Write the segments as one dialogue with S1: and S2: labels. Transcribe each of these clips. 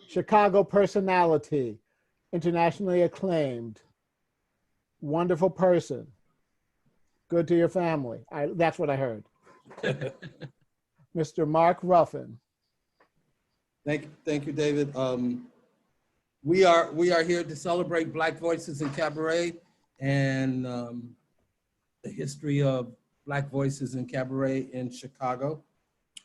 S1: Chicago personality, internationally acclaimed, wonderful person, good to your family. That's what I heard. Mr. Mark Ruffin.
S2: Thank you, David. We are here to celebrate Black voices in cabaret and the history of Black voices in cabaret in Chicago,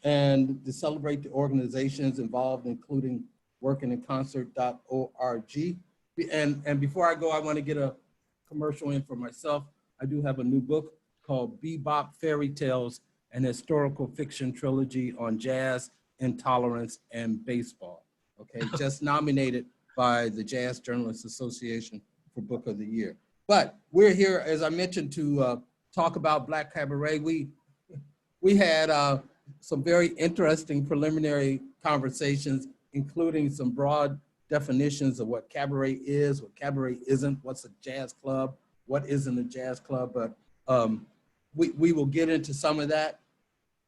S2: and to celebrate the organizations involved, including workinginconcert.org. And before I go, I want to get a commercial in for myself. I do have a new book called Bebop Fairy Tales, an historical fiction trilogy on jazz, intolerance, and baseball. Okay, just nominated by the Jazz Journalists Association for Book of the Year. But we're here, as I mentioned, to talk about Black cabaret. We had some very interesting preliminary conversations, including some broad definitions of what cabaret is, what cabaret isn't, what's a jazz club, what isn't a jazz club, but we will get into some of that.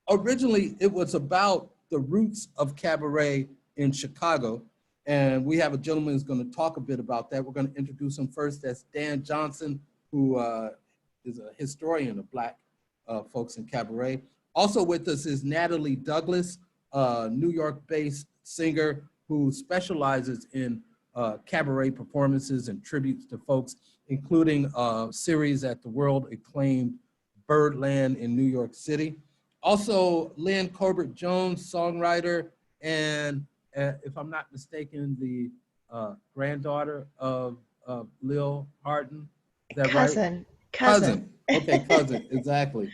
S2: Originally, it was about the roots of cabaret in Chicago, and we have a gentleman who's going to talk a bit about that. We're going to introduce him first. That's Dan Johnson, who is a historian of Black folks in cabaret. Also with us is Natalie Douglas, New York-based singer who specializes in cabaret performances and tributes to folks, including a series at the world-acclaimed Birdland in New York City. Also, Lynn Colbert-Jones, songwriter, and if I'm not mistaken, the granddaughter of Lil Hartman. Is that
S3: cousin,
S2: right?
S3: Cousin.
S2: Okay, cousin, exactly.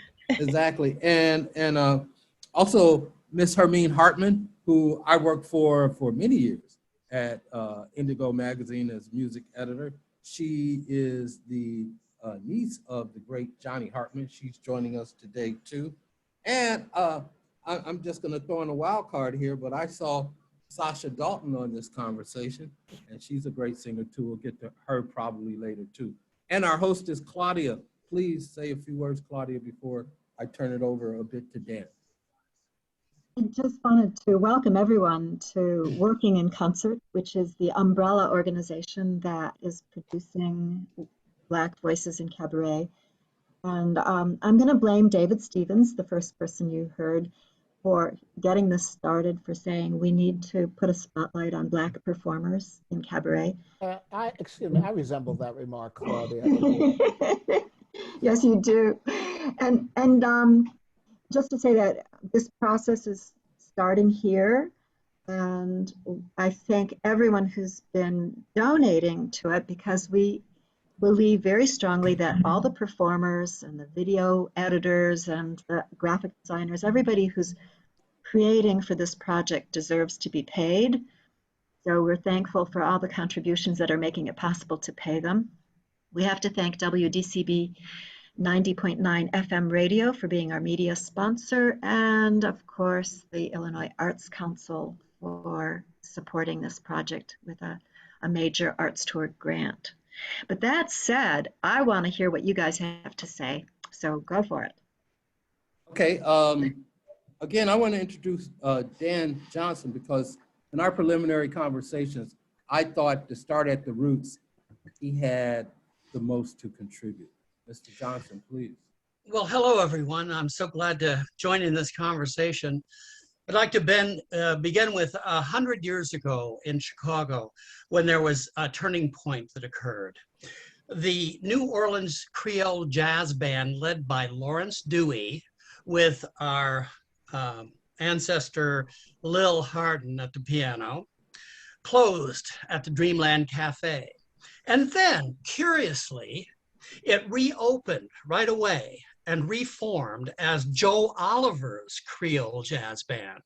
S2: And also Miss Hermene Hartman, who I worked for many years at Indigo Magazine as music editor. She is the niece of the great Johnny Hartman. She's joining us today too. And I'm just gonna throw in a wild card here, but I saw Sasha Daltonn on this conversation, and she's a great singer too. We'll get to her probably later too. And our host is Claudia. Please say a few words, Claudia, before I turn it over a bit to Dan.
S4: I just wanted to welcome everyone to Working in Concert, which is the umbrella organization that is producing Black Voices in Cabaret. And I'm going to blame David Stevens, the first person you heard, for getting this started, for saying we need to put a spotlight on Black performers in cabaret.
S1: Excuse me, I resemble that remark, Claudia.
S4: Yes, you do. And just to say that this process is starting here, and I thank everyone who's been donating to it, because we believe very strongly that all the performers and the video editors and the graphic designers, everybody who's creating for this project deserves to be paid. So we're thankful for all the contributions that are making it possible to pay them. We have to thank WDCB 90.9 FM radio for being our media sponsor, and of course the Illinois Arts Council for supporting this project with a major arts tour grant. But that said, I want to hear what you guys have to say, so go for it.
S2: Okay, again, I want to introduce Dan Johnson, because in our preliminary conversations, I thought, to start at the roots, he had the most to contribute. Mr. Johnson, please.
S5: Well, hello, everyone. I'm so glad to join in this conversation. I'd like to begin with 100 years ago in Chicago, when there was a turning point that occurred. The New Orleans Creole Jazz Band, led by Lawrence Dewey, with our ancestor Lil Hartman at the piano, closed at the Dreamland Cafe. And then, curiously, it reopened right away and reformed as Joe Oliver's Creole Jazz Band.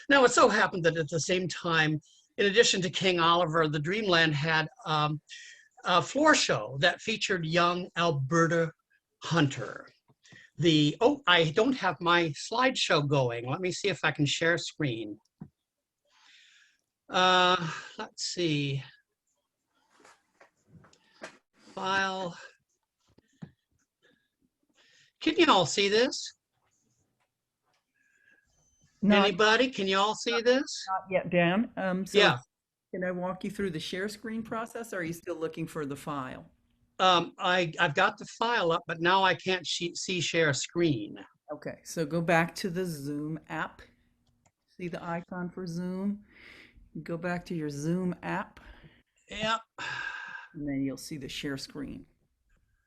S5: Now, it so happened that at the same time, in addition to King Oliver, the Dreamland had a floor show that featured young Alberta Hunter. I don't have my slideshow going. Let me see if I can share screen. Let's see. File. Can you all see this? Anybody? Can you all see this?
S6: Not yet, Dan.
S5: Yeah.
S3: Can I walk you through the share screen process, or are you still looking for the file?
S5: I've got the file up, but now I can't see share screen.
S3: Okay, so go back to the Zoom app. See the icon for Zoom? Go back to your Zoom app,
S5: Yeah.
S3: and then you'll see the share screen.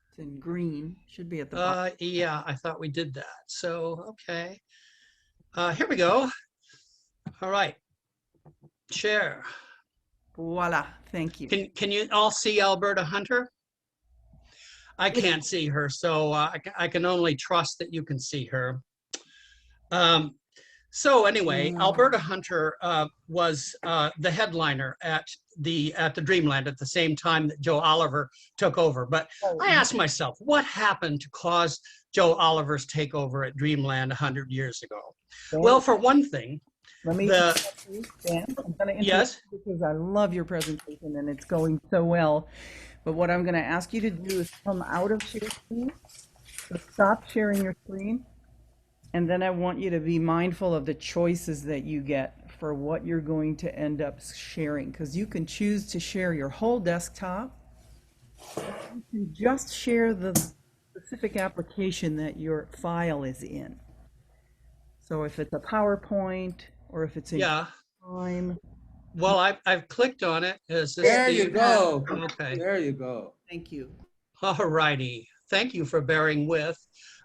S3: It's in green, should be at the bottom.
S5: Yeah, I thought we did that. So, okay. Here we go. All right. Share.
S3: Voila, thank you.
S5: Can you all see Alberta Hunter? I can't see her, so I can only trust that you can see her. So anyway, Alberta Hunter was the headliner at the Dreamland at the same time that Joe Oliver took over. But I asked myself, what happened to cause Joe Oliver's takeover at Dreamland 100 years ago? Well, for one thing,
S3: let me Dan, I'm going to interrupt you because I love your presentation and it's going so well. But what I'm going to ask you to do is come out of share screen. So stop sharing your screen. And then I want you to be mindful of the choices that you get for what you're going to end up sharing, because you can choose to share your whole desktop. You can just share the specific application that your file is in. So if it's a PowerPoint or if it's in time.
S5: Well, I've clicked on it. Is this
S2: there you go.
S5: Okay.
S2: There you go.
S3: Thank you.
S5: All righty. Thank you for bearing with.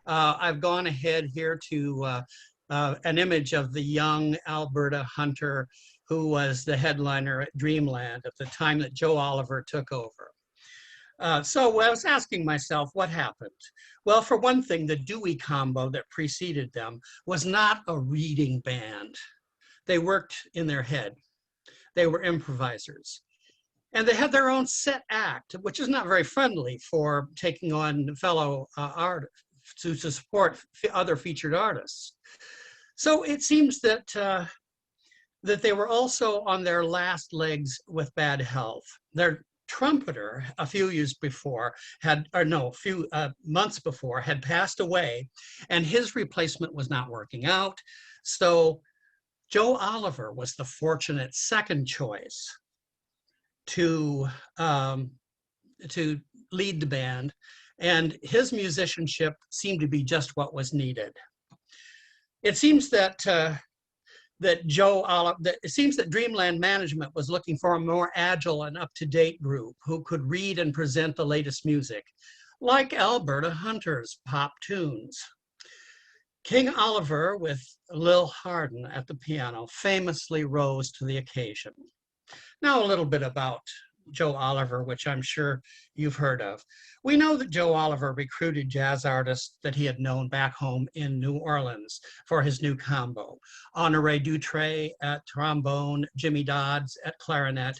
S5: I've gone ahead here to an image of the young Alberta Hunter, who was the headliner at Dreamland at the time that Joe Oliver took over. So I was asking myself, what happened? Well, for one thing, the Dewey combo that preceded them was not a reading band. They worked in their head. They were improvisers. And they had their own set act, which is not very friendly for taking on fellow artists, to support other featured artists. So it seems that that they were also on their last legs with bad health. Their trumpeter, a few years before, a few months before, had passed away, and his replacement was not working out. So Joe Oliver was the fortunate second choice to lead the band, and his musicianship seemed to be just what was needed. It seems that it seems that Dreamland management was looking for a more agile and up-to-date group who could read and present the latest music, like Alberta Hunter's pop tunes. King Oliver, with Lil Harden at the piano, famously rose to the occasion. Now a little bit about Joe Oliver, which I'm sure you've heard of. We know that Joe Oliver recruited jazz artists that he had known back home in New Orleans for his new combo. Honoré Dutré at trombone, Jimmy Dodds at clarinet.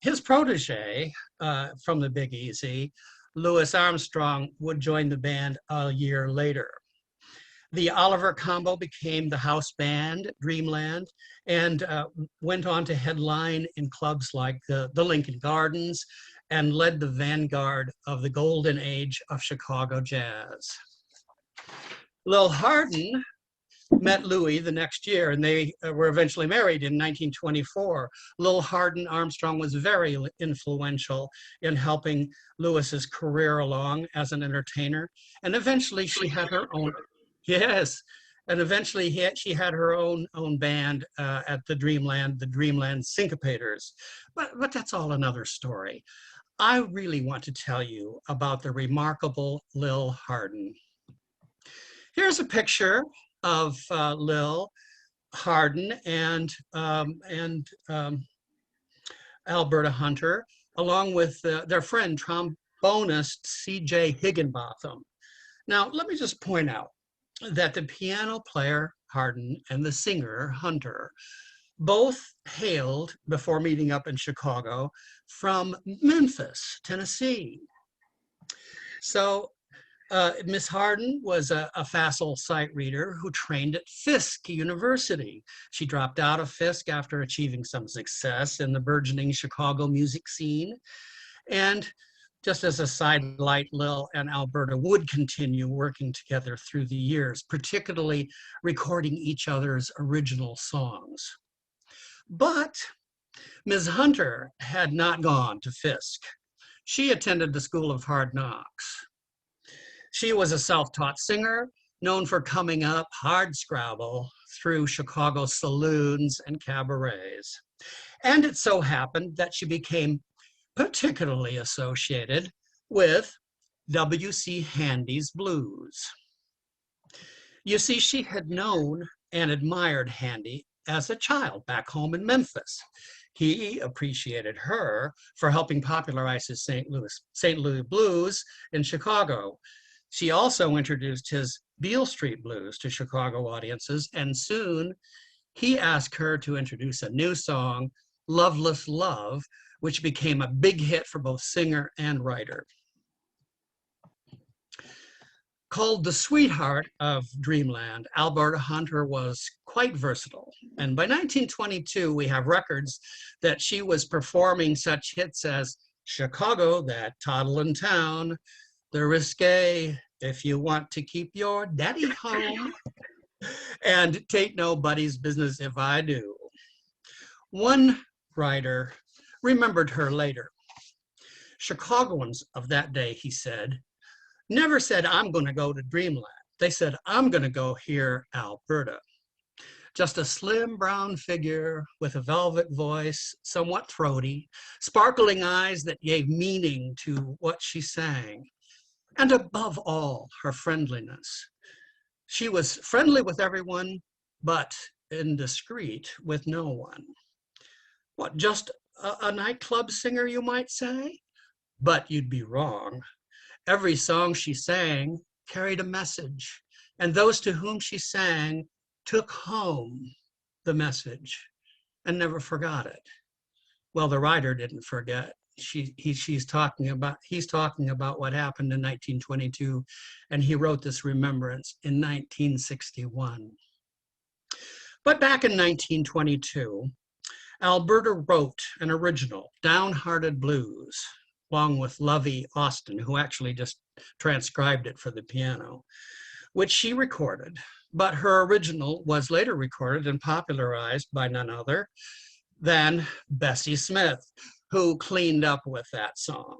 S5: His protege from the Big Easy, Louis Armstrong, would join the band a year later. The Oliver combo became the house band, Dreamland, and went on to headline in clubs like the Lincoln Gardens and led the vanguard of the golden age of Chicago jazz. Lil Harden met Louis the next year, and they were eventually married in 1924. Lil Harden Armstrong was very influential in helping Louis's career along as an entertainer, and eventually she had her own. Yes, and eventually she had her own band at the Dreamland Syncopators. But that's all another story. I really want to tell you about the remarkable Lil Harden. Here's a picture of Lil Harden and Alberta Hunter, along with their friend trombonist C.J. Higginbotham. Now, let me just point out that the piano player Harden and the singer Hunter both hailed, before meeting up in Chicago, from Memphis, Tennessee. So Miss Harden was a facile sight reader who trained at Fisk University. She dropped out of Fisk after achieving some success in the burgeoning Chicago music scene. And just as a sidelight, Lil and Alberta would continue working together through the years, particularly recording each other's original songs. But Ms. Hunter had not gone to Fisk. She attended the School of Hard Knocks. She was a self-taught singer, known for coming up hard scrabble through Chicago saloons and cabarets. And it so happened that she became particularly associated with W.C. Handy's blues. You see, she had known and admired Handy as a child back home in Memphis. He appreciated her for helping popularize his St. Louis blues in Chicago. She also introduced his Beale Street blues to Chicago audiences, and soon he asked her to introduce a new song, Loveless Love, which became a big hit for both singer and writer. Called the sweetheart of Dreamland, Alberta Hunter was quite versatile. And by 1922, we have records that she was performing such hits as Chicago, that toddlin' town, The Risque, If You Want to Keep Your Daddy Home, and Tain't Nobody's Business If I Do. One writer remembered her later. Chicagoans of that day, he said, never said, I'm going to go to Dreamland. They said, I'm going to go hear Alberta. Just a slim brown figure with a velvet voice, somewhat throaty, sparkling eyes that gave meaning to what she sang. And above all, her friendliness. She was friendly with everyone, but indiscreet with no one. What, just a nightclub singer, you might say? But you'd be wrong. Every song she sang carried a message, and those to whom she sang took home the message and never forgot it. Well, the writer didn't forget. He's talking about what happened in 1922, and he wrote this remembrance in 1961. But back in 1922, Alberta wrote an original, Downhearted Blues, along with Lovey Austin, who actually just transcribed it for the piano, which she recorded. But her original was later recorded and popularized by none other than Bessie Smith, who cleaned up with that song.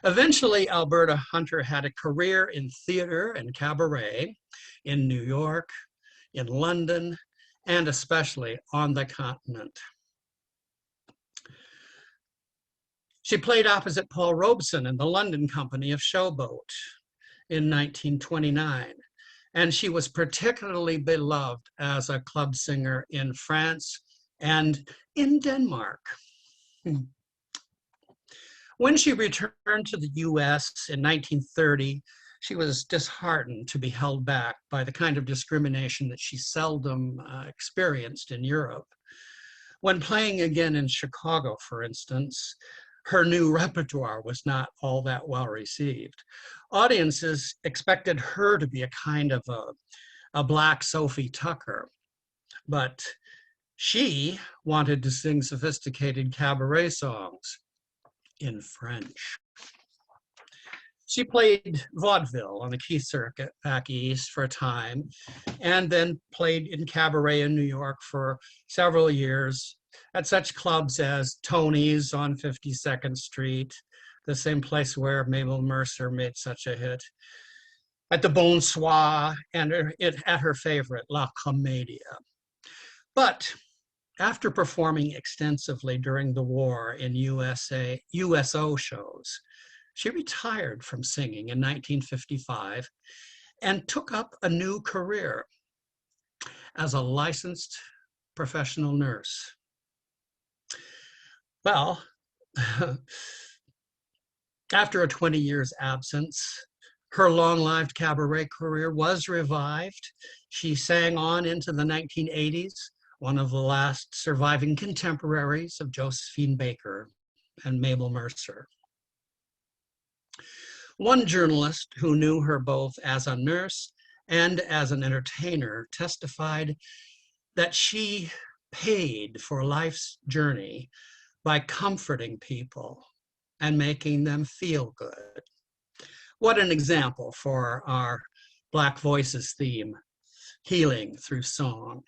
S5: Eventually, Alberta Hunter had a career in theater and cabaret in New York, in London, and especially on the continent. She played opposite Paul Robeson in the London company of Showboat in 1929, and she was particularly beloved as a club singer in France and in Denmark. When she returned to the US in 1930, she was disheartened to be held back by the kind of discrimination that she seldom experienced in Europe. When playing again in Chicago, for instance, her new repertoire was not all that well received. Audiences expected her to be a kind of a black Sophie Tucker, but she wanted to sing sophisticated cabaret songs in French. She played vaudeville on the Keith circuit back east for a time, and then played in cabaret in New York for several years at such clubs as Tony's on 52nd Street, the same place where Mabel Mercer made such a hit, at the Bonsoir, and at her favorite, La Comédia. But after performing extensively during the war in USO shows, she retired from singing in 1955 and took up a new career as a licensed professional nurse. Well, after a 20 years absence, her long-lived cabaret career was revived. She sang on into the 1980s, one of the last surviving contemporaries of Josephine Baker and Mabel Mercer. One journalist who knew her both as a nurse and as an entertainer testified that she paid for life's journey by comforting people and making them feel good. What an example for our Black Voices theme, healing through song.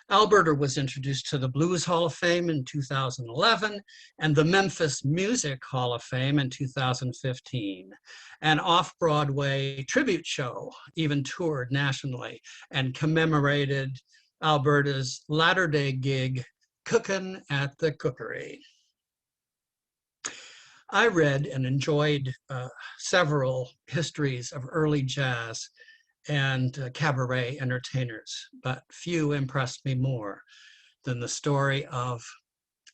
S5: Alberta was introduced to the Blues Hall of Fame in 2011 and the Memphis Music Hall of Fame in 2015. An off-Broadway tribute show even toured nationally and commemorated Alberta's latter-day gig, Cookin' at the Cookery. I read and enjoyed several histories of early jazz and cabaret entertainers, but few impressed me more than the story of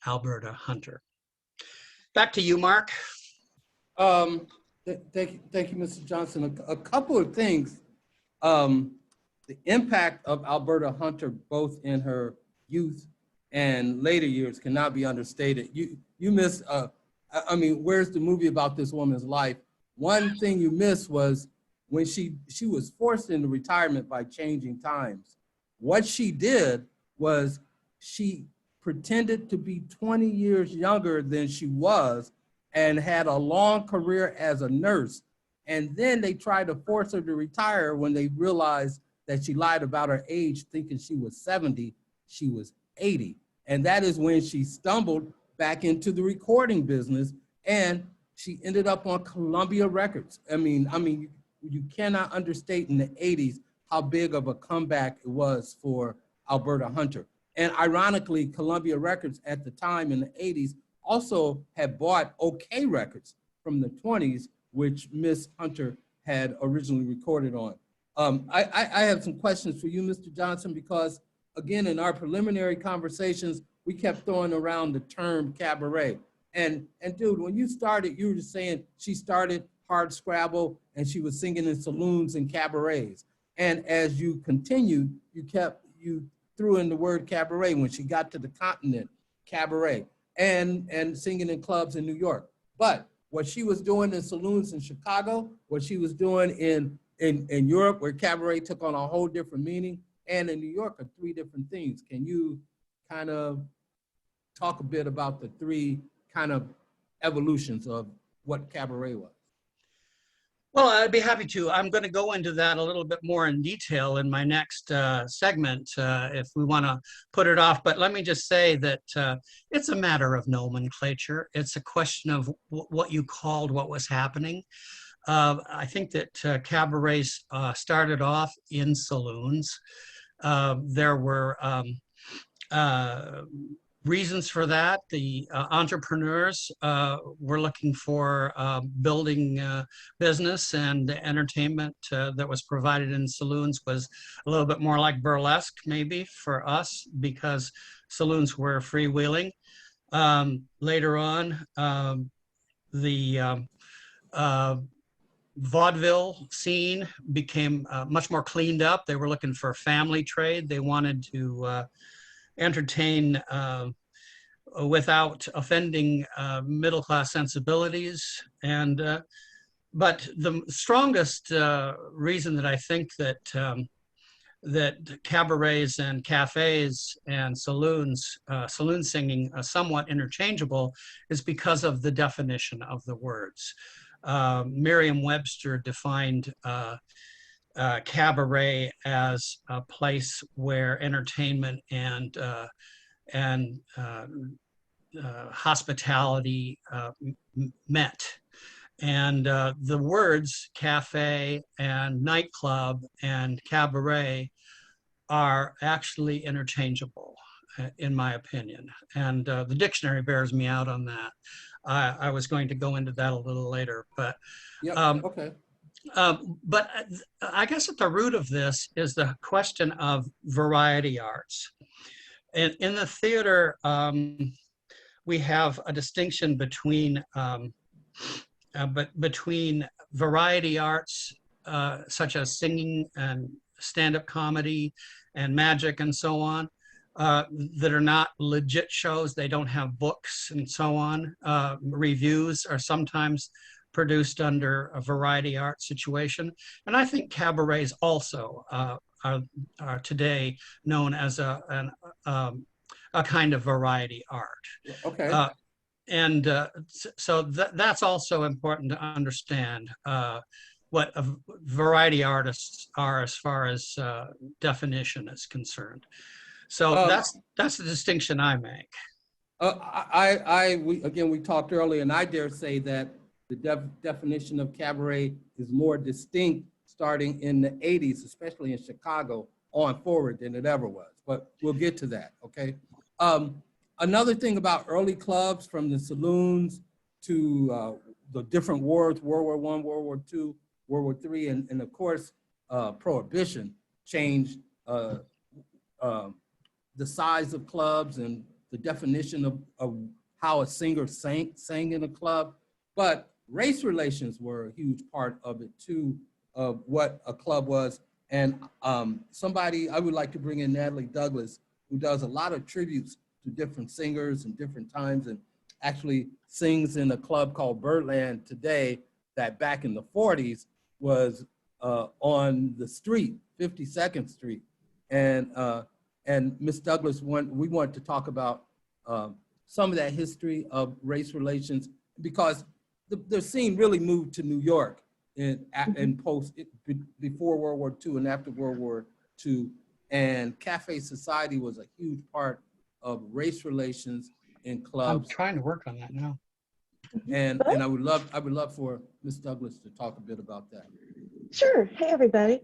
S5: Alberta Hunter. Back to you, Mark.
S2: Thank you, Mr. Johnson. A couple of things. The impact of Alberta Hunter, both in her youth and later years, cannot be understated. You miss, I mean, where's the movie about this woman's life? One thing you missed was when she was forced into retirement by changing times. What she did was she pretended to be 20 years younger than she was and had a long career as a nurse. And then they tried to force her to retire when they realized that she lied about her age, thinking she was 70, she was 80. And that is when she stumbled back into the recording business, and she ended up on Columbia Records. I mean, you cannot understate in the 80s how big of a comeback it was for Alberta Hunter. And ironically, Columbia Records at the time in the 80s also had bought OK Records from the 20s, which Miss Hunter had originally recorded on. I have some questions for you, Mr. Johnson, because again, in our preliminary conversations, we kept throwing around the term cabaret. And dude, when you started, you were just saying she started hard scrabble and she was singing in saloons and cabarets. And as you continued, you threw in the word cabaret when she got to the continent, cabaret, and singing in clubs in New York. But what she was doing in saloons in Chicago, what she was doing in Europe, where cabaret took on a whole different meaning, and in New York are three different things. Can you kind of talk a bit about the three kind of evolutions of what cabaret was?
S5: Well, I'd be happy to. I'm going to go into that a little bit more in detail in my next segment if we want to put it off. But let me just say that it's a matter of nomenclature. It's a question of what you called what was happening. I think that cabarets started off in saloons. There were reasons for that. The entrepreneurs were looking for building business, and the entertainment that was provided in saloons was a little bit more like burlesque, maybe for us, because saloons were freewheeling. Later on, the vaudeville scene became much more cleaned up. They were looking for family trade. They wanted to entertain without offending middle-class sensibilities. And but the strongest reason that I think that that cabarets and cafes and saloons, saloon singing somewhat interchangeable, is because of the definition of the words. Merriam-Webster defined cabaret as a place where entertainment and hospitality met. And the words cafe and nightclub and cabaret are actually interchangeable, in my opinion. And the dictionary bears me out on that. I was going to go into that a little later, but
S2: Yep. Okay.
S5: But I guess at the root of this is the question of variety arts. In the theater, we have a distinction between variety arts, such as singing and stand-up comedy and magic and so on, that are not legit shows. They don't have books and so on. Reviews are sometimes produced under a variety art situation. And I think cabarets also are today known as a kind of variety art.
S2: Okay.
S5: So that's also important to understand what variety artists are as far as definition is concerned. So that's the distinction I make.
S2: We talked earlier, and I dare say that the definition of cabaret is more distinct starting in the 80s, especially in Chicago, on forward than it ever was. But we'll get to that, okay? Another thing about early clubs, from the saloons to the different wars, World War I, World War II, World War III, and of course, Prohibition changed the size of clubs and the definition of how a singer sang in a club. But race relations were a huge part of it too, of what a club was. And somebody, I would like to bring in Natalie Douglas, who does a lot of tributes to different singers and different times, and actually sings in a club called Birdland today that back in the 40s was on the street, 52nd Street. And Ms. Douglas, we want to talk about some of that history of race relations, because the scene really moved to New York before World War II and after World War II. And cafe society was a huge part of race relations in clubs.
S5: I'm trying to work on that now.
S2: And I would love for Ms. Douglas to talk a bit about that.
S6: Sure. Hey, everybody.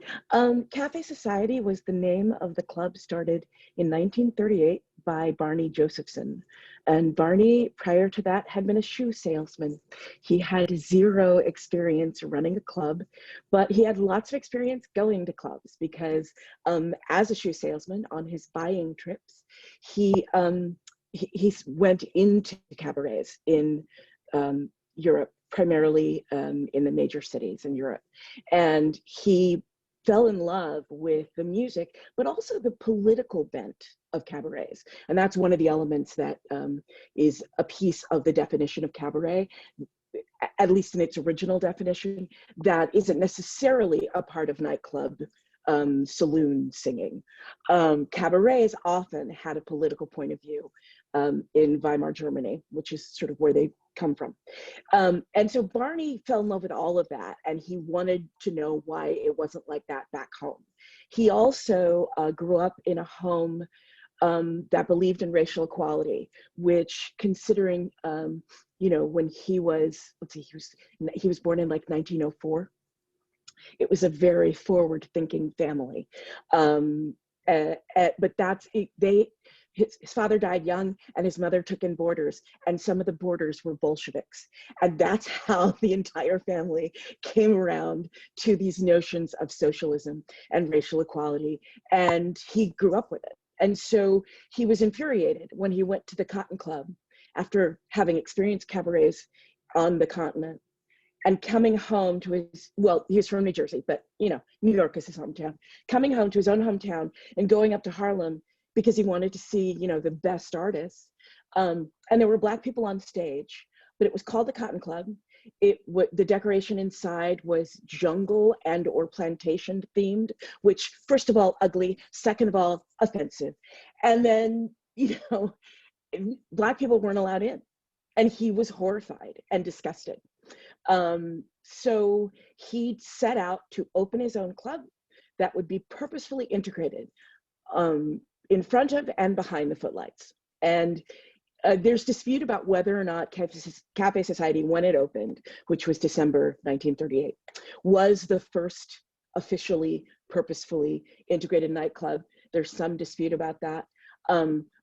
S6: Cafe Society was the name of the club started in 1938 by Barney Josephson. And Barney, prior to that, had been a shoe salesman. He had zero experience running a club, but he had lots of experience going to clubs because as a shoe salesman on his buying trips, he went into cabarets in Europe, primarily in the major cities in Europe. And he fell in love with the music, but also the political bent of cabarets. And that's one of the elements that is a piece of the definition of cabaret, at least in its original definition, that isn't necessarily a part of nightclub saloon singing. Cabarets often had a political point of view in Weimar, Germany, which is sort of where they come from. And so Barney fell in love with all of that, and he wanted to know why it wasn't like that back home. He also grew up in a home that believed in racial equality, which, considering, when he was, he was born in like 1904. It was a very forward-thinking family, but that's it. His father died young, and his mother took in boarders, and some of the boarders were Bolsheviks, and that's how the entire family came around to these notions of socialism and racial equality, and he grew up with it. And so he was infuriated when he went to the Cotton Club after having experienced cabarets on the continent, and coming home to his, well, he's from New Jersey, but New York is his hometown, coming home to his own hometown and going up to Harlem because he wanted to see, the best artists. And there were Black people on stage, but it was called the Cotton Club. The decoration inside was jungle and or plantation themed, which, first of all, ugly, second of all, offensive. And then, Black people weren't allowed in, and he was horrified and disgusted. So he set out to open his own club that would be purposefully integrated in front of and behind the footlights. And there's dispute about whether or not Cafe Society, when it opened, which was December 1938, was the first officially, purposefully integrated nightclub. There's some dispute about that.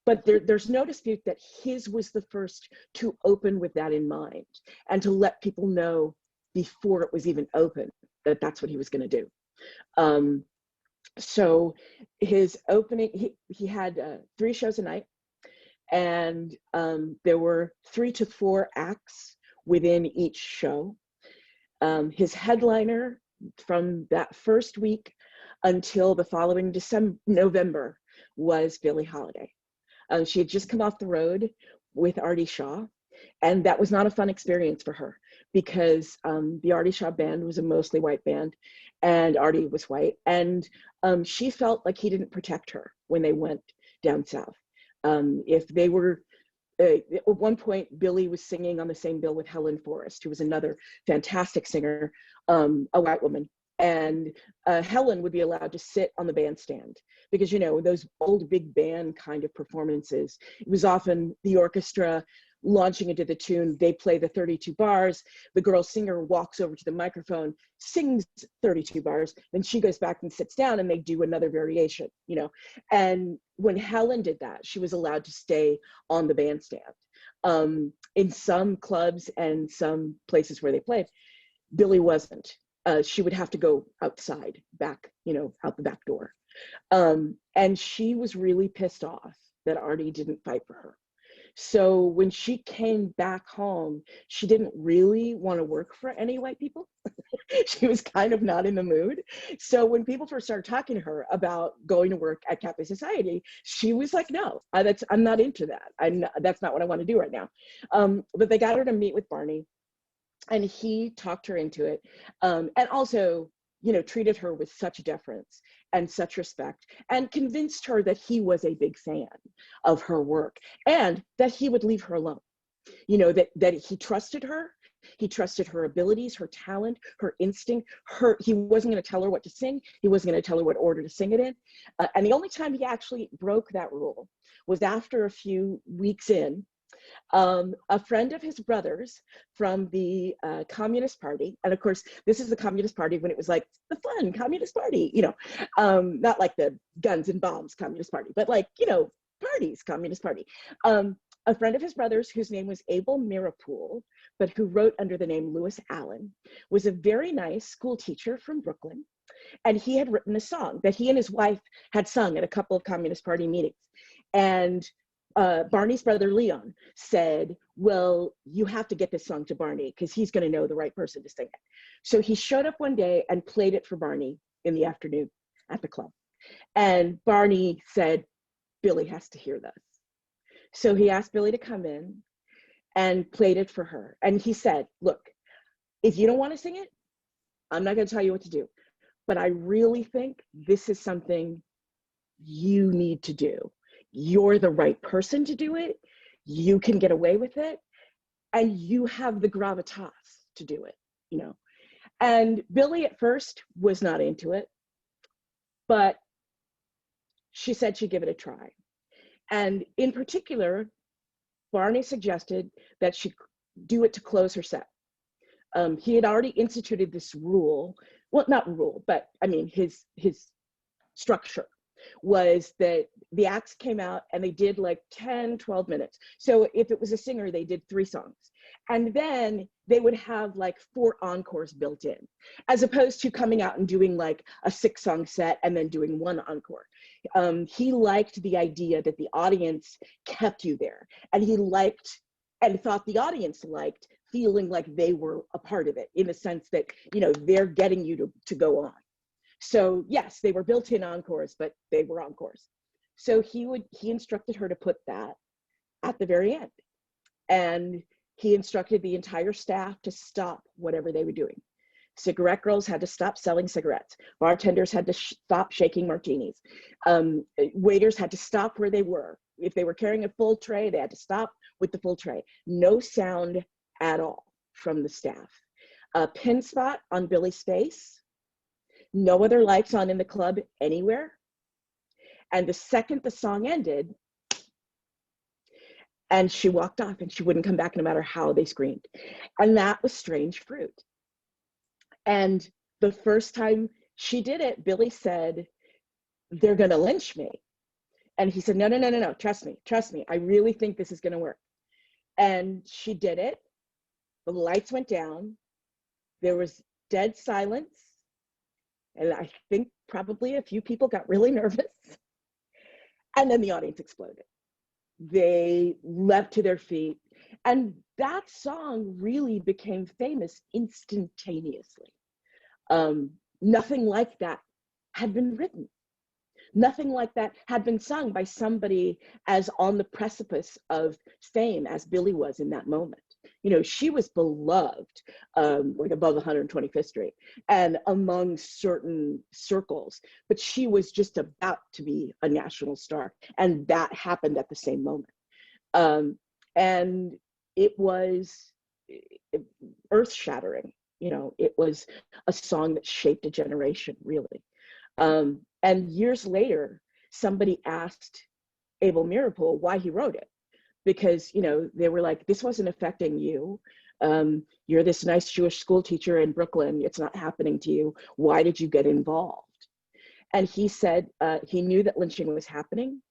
S6: But there's no dispute that his was the first to open with that in mind, and to let people know before it was even open that that's what he was going to do. So his opening, he had 3 shows a night, and there were 3 to 4 acts within each show. His headliner from that first week until the following November was Billie Holiday. She had just come off the road with Artie Shaw, and that was not a fun experience for her because the Artie Shaw band was a mostly white band, and Artie was white, and she felt like he didn't protect her when they went down south. If they were, at one point, Billie was singing on the same bill with Helen Forrest, who was another fantastic singer, a white woman. And Helen would be allowed to sit on the bandstand because, you know, those old big band kind of performances, it was often the orchestra launching into the tune. They play the 32 bars. The girl singer walks over to the microphone, sings 32 bars, then she goes back and sits down and they do another variation, you know. And when Helen did that, she was allowed to stay on the bandstand. In some clubs and some places where they played, Billie wasn't. She would have to go outside, back, you know, out the back door. And she was really pissed off that Artie didn't fight for her. So when she came back home, she didn't really want to work for any white people. She was kind of not in the mood. So when people first started talking to her about going to work at Cafe Society, she was like, no, I'm not into that. That's not what I want to do right now. But they got her to meet with Barney, and he talked her into it. And also, you know, treated her with such deference and such respect, and convinced her that he was a big fan of her work and that he would leave her alone. You know, that he trusted her. He trusted her abilities, her talent, her instinct. He wasn't going to tell her what to sing. He wasn't going to tell her what order to sing it in. And the only time he actually broke that rule was after a few weeks in, a friend of his brother's from the Communist Party, and of course, this is the Communist Party when it was like the fun Communist Party, you know, not like the guns and bombs Communist Party, but like, you know, parties, Communist Party. A friend of his brother's, whose name was Abel Mirapool, but who wrote under the name Lewis Allen, was a very nice school teacher from Brooklyn. And he had written a song that he and his wife had sung at a couple of Communist Party meetings. And Barney's brother Leon said, well, you have to get this song to Barney because he's going to know the right person to sing it. So he showed up one day and played it for Barney in the afternoon at the club. And Barney said, Billie has to hear this. So he asked Billie to come in and played it for her. And he said, look, if you don't want to sing it, I'm not going to tell you what to do. But I really think this is something you need to do. You're the right person to do it. You can get away with it. And you have the gravitas to do it, you know. And Billie at first was not into it, but she said she'd give it a try. And in particular, Barney suggested that she do it to close her set. He had already instituted this rule, well, not rule, but I mean, his structure was that the acts came out and they did like 10, 12 minutes. So if it was a singer, they did 3 songs. And then they would have like 4 encores built in, as opposed to coming out and doing like a 6-song set and then doing 1 encore. He liked the idea that the audience kept you there. And he liked and thought the audience liked feeling like they were a part of it, in the sense that, you know, they're getting you to go on. So yes, they were built-in encores, but they were encores. So he instructed her to put that at the very end. And he instructed the entire staff to stop whatever they were doing. Cigarette girls had to stop selling cigarettes. Bartenders had to stop shaking martinis. Waiters had to stop where they were. If they were carrying a full tray, they had to stop with the full tray. No sound at all from the staff. A pin spot on Billie's face. No other lights on in the club anywhere. And the second the song ended, and she walked off and she wouldn't come back no matter how they screamed. And that was Strange Fruit. And the first time she did it, Billie said, they're gonna lynch me. And he said, no, trust me. I really think this is gonna work. And she did it. The lights went down. There was dead silence. And I think probably a few people got really nervous. And then the audience exploded. They leapt to their feet. And that song really became famous instantaneously. Nothing like that had been written. Nothing like that had been sung by somebody as on the precipice of fame as Billie was in that moment. You know, she was beloved, like above 125th Street and among certain circles, but she was just about to be a national star. And that happened at the same moment. And it was earth-shattering You know, it was a song that shaped a generation, really. And years later, somebody asked Abel Meeropol why he wrote it, because, you know, they were like, this wasn't affecting you. You're this nice Jewish school teacher in Brooklyn. It's not happening to you. Why did you get involved? And he said he knew that lynching was happening,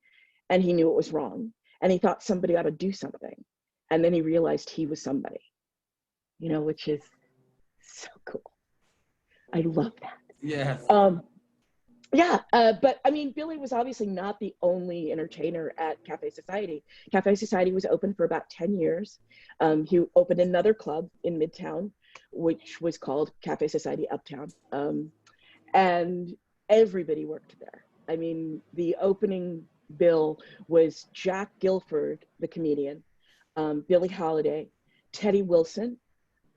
S6: and he knew it was wrong, and he thought somebody ought to do something. And then he realized he was somebody, you know, which is so cool. I love that.
S2: Yeah.
S6: Yeah, but I mean, Billy was obviously not the only entertainer at Cafe Society. Cafe Society was open for about 10 years. He opened another club in Midtown, which was called Cafe Society Uptown. And everybody worked there. I mean, the opening bill was Jack Gilford, the comedian, Billie Holiday, Teddy Wilson,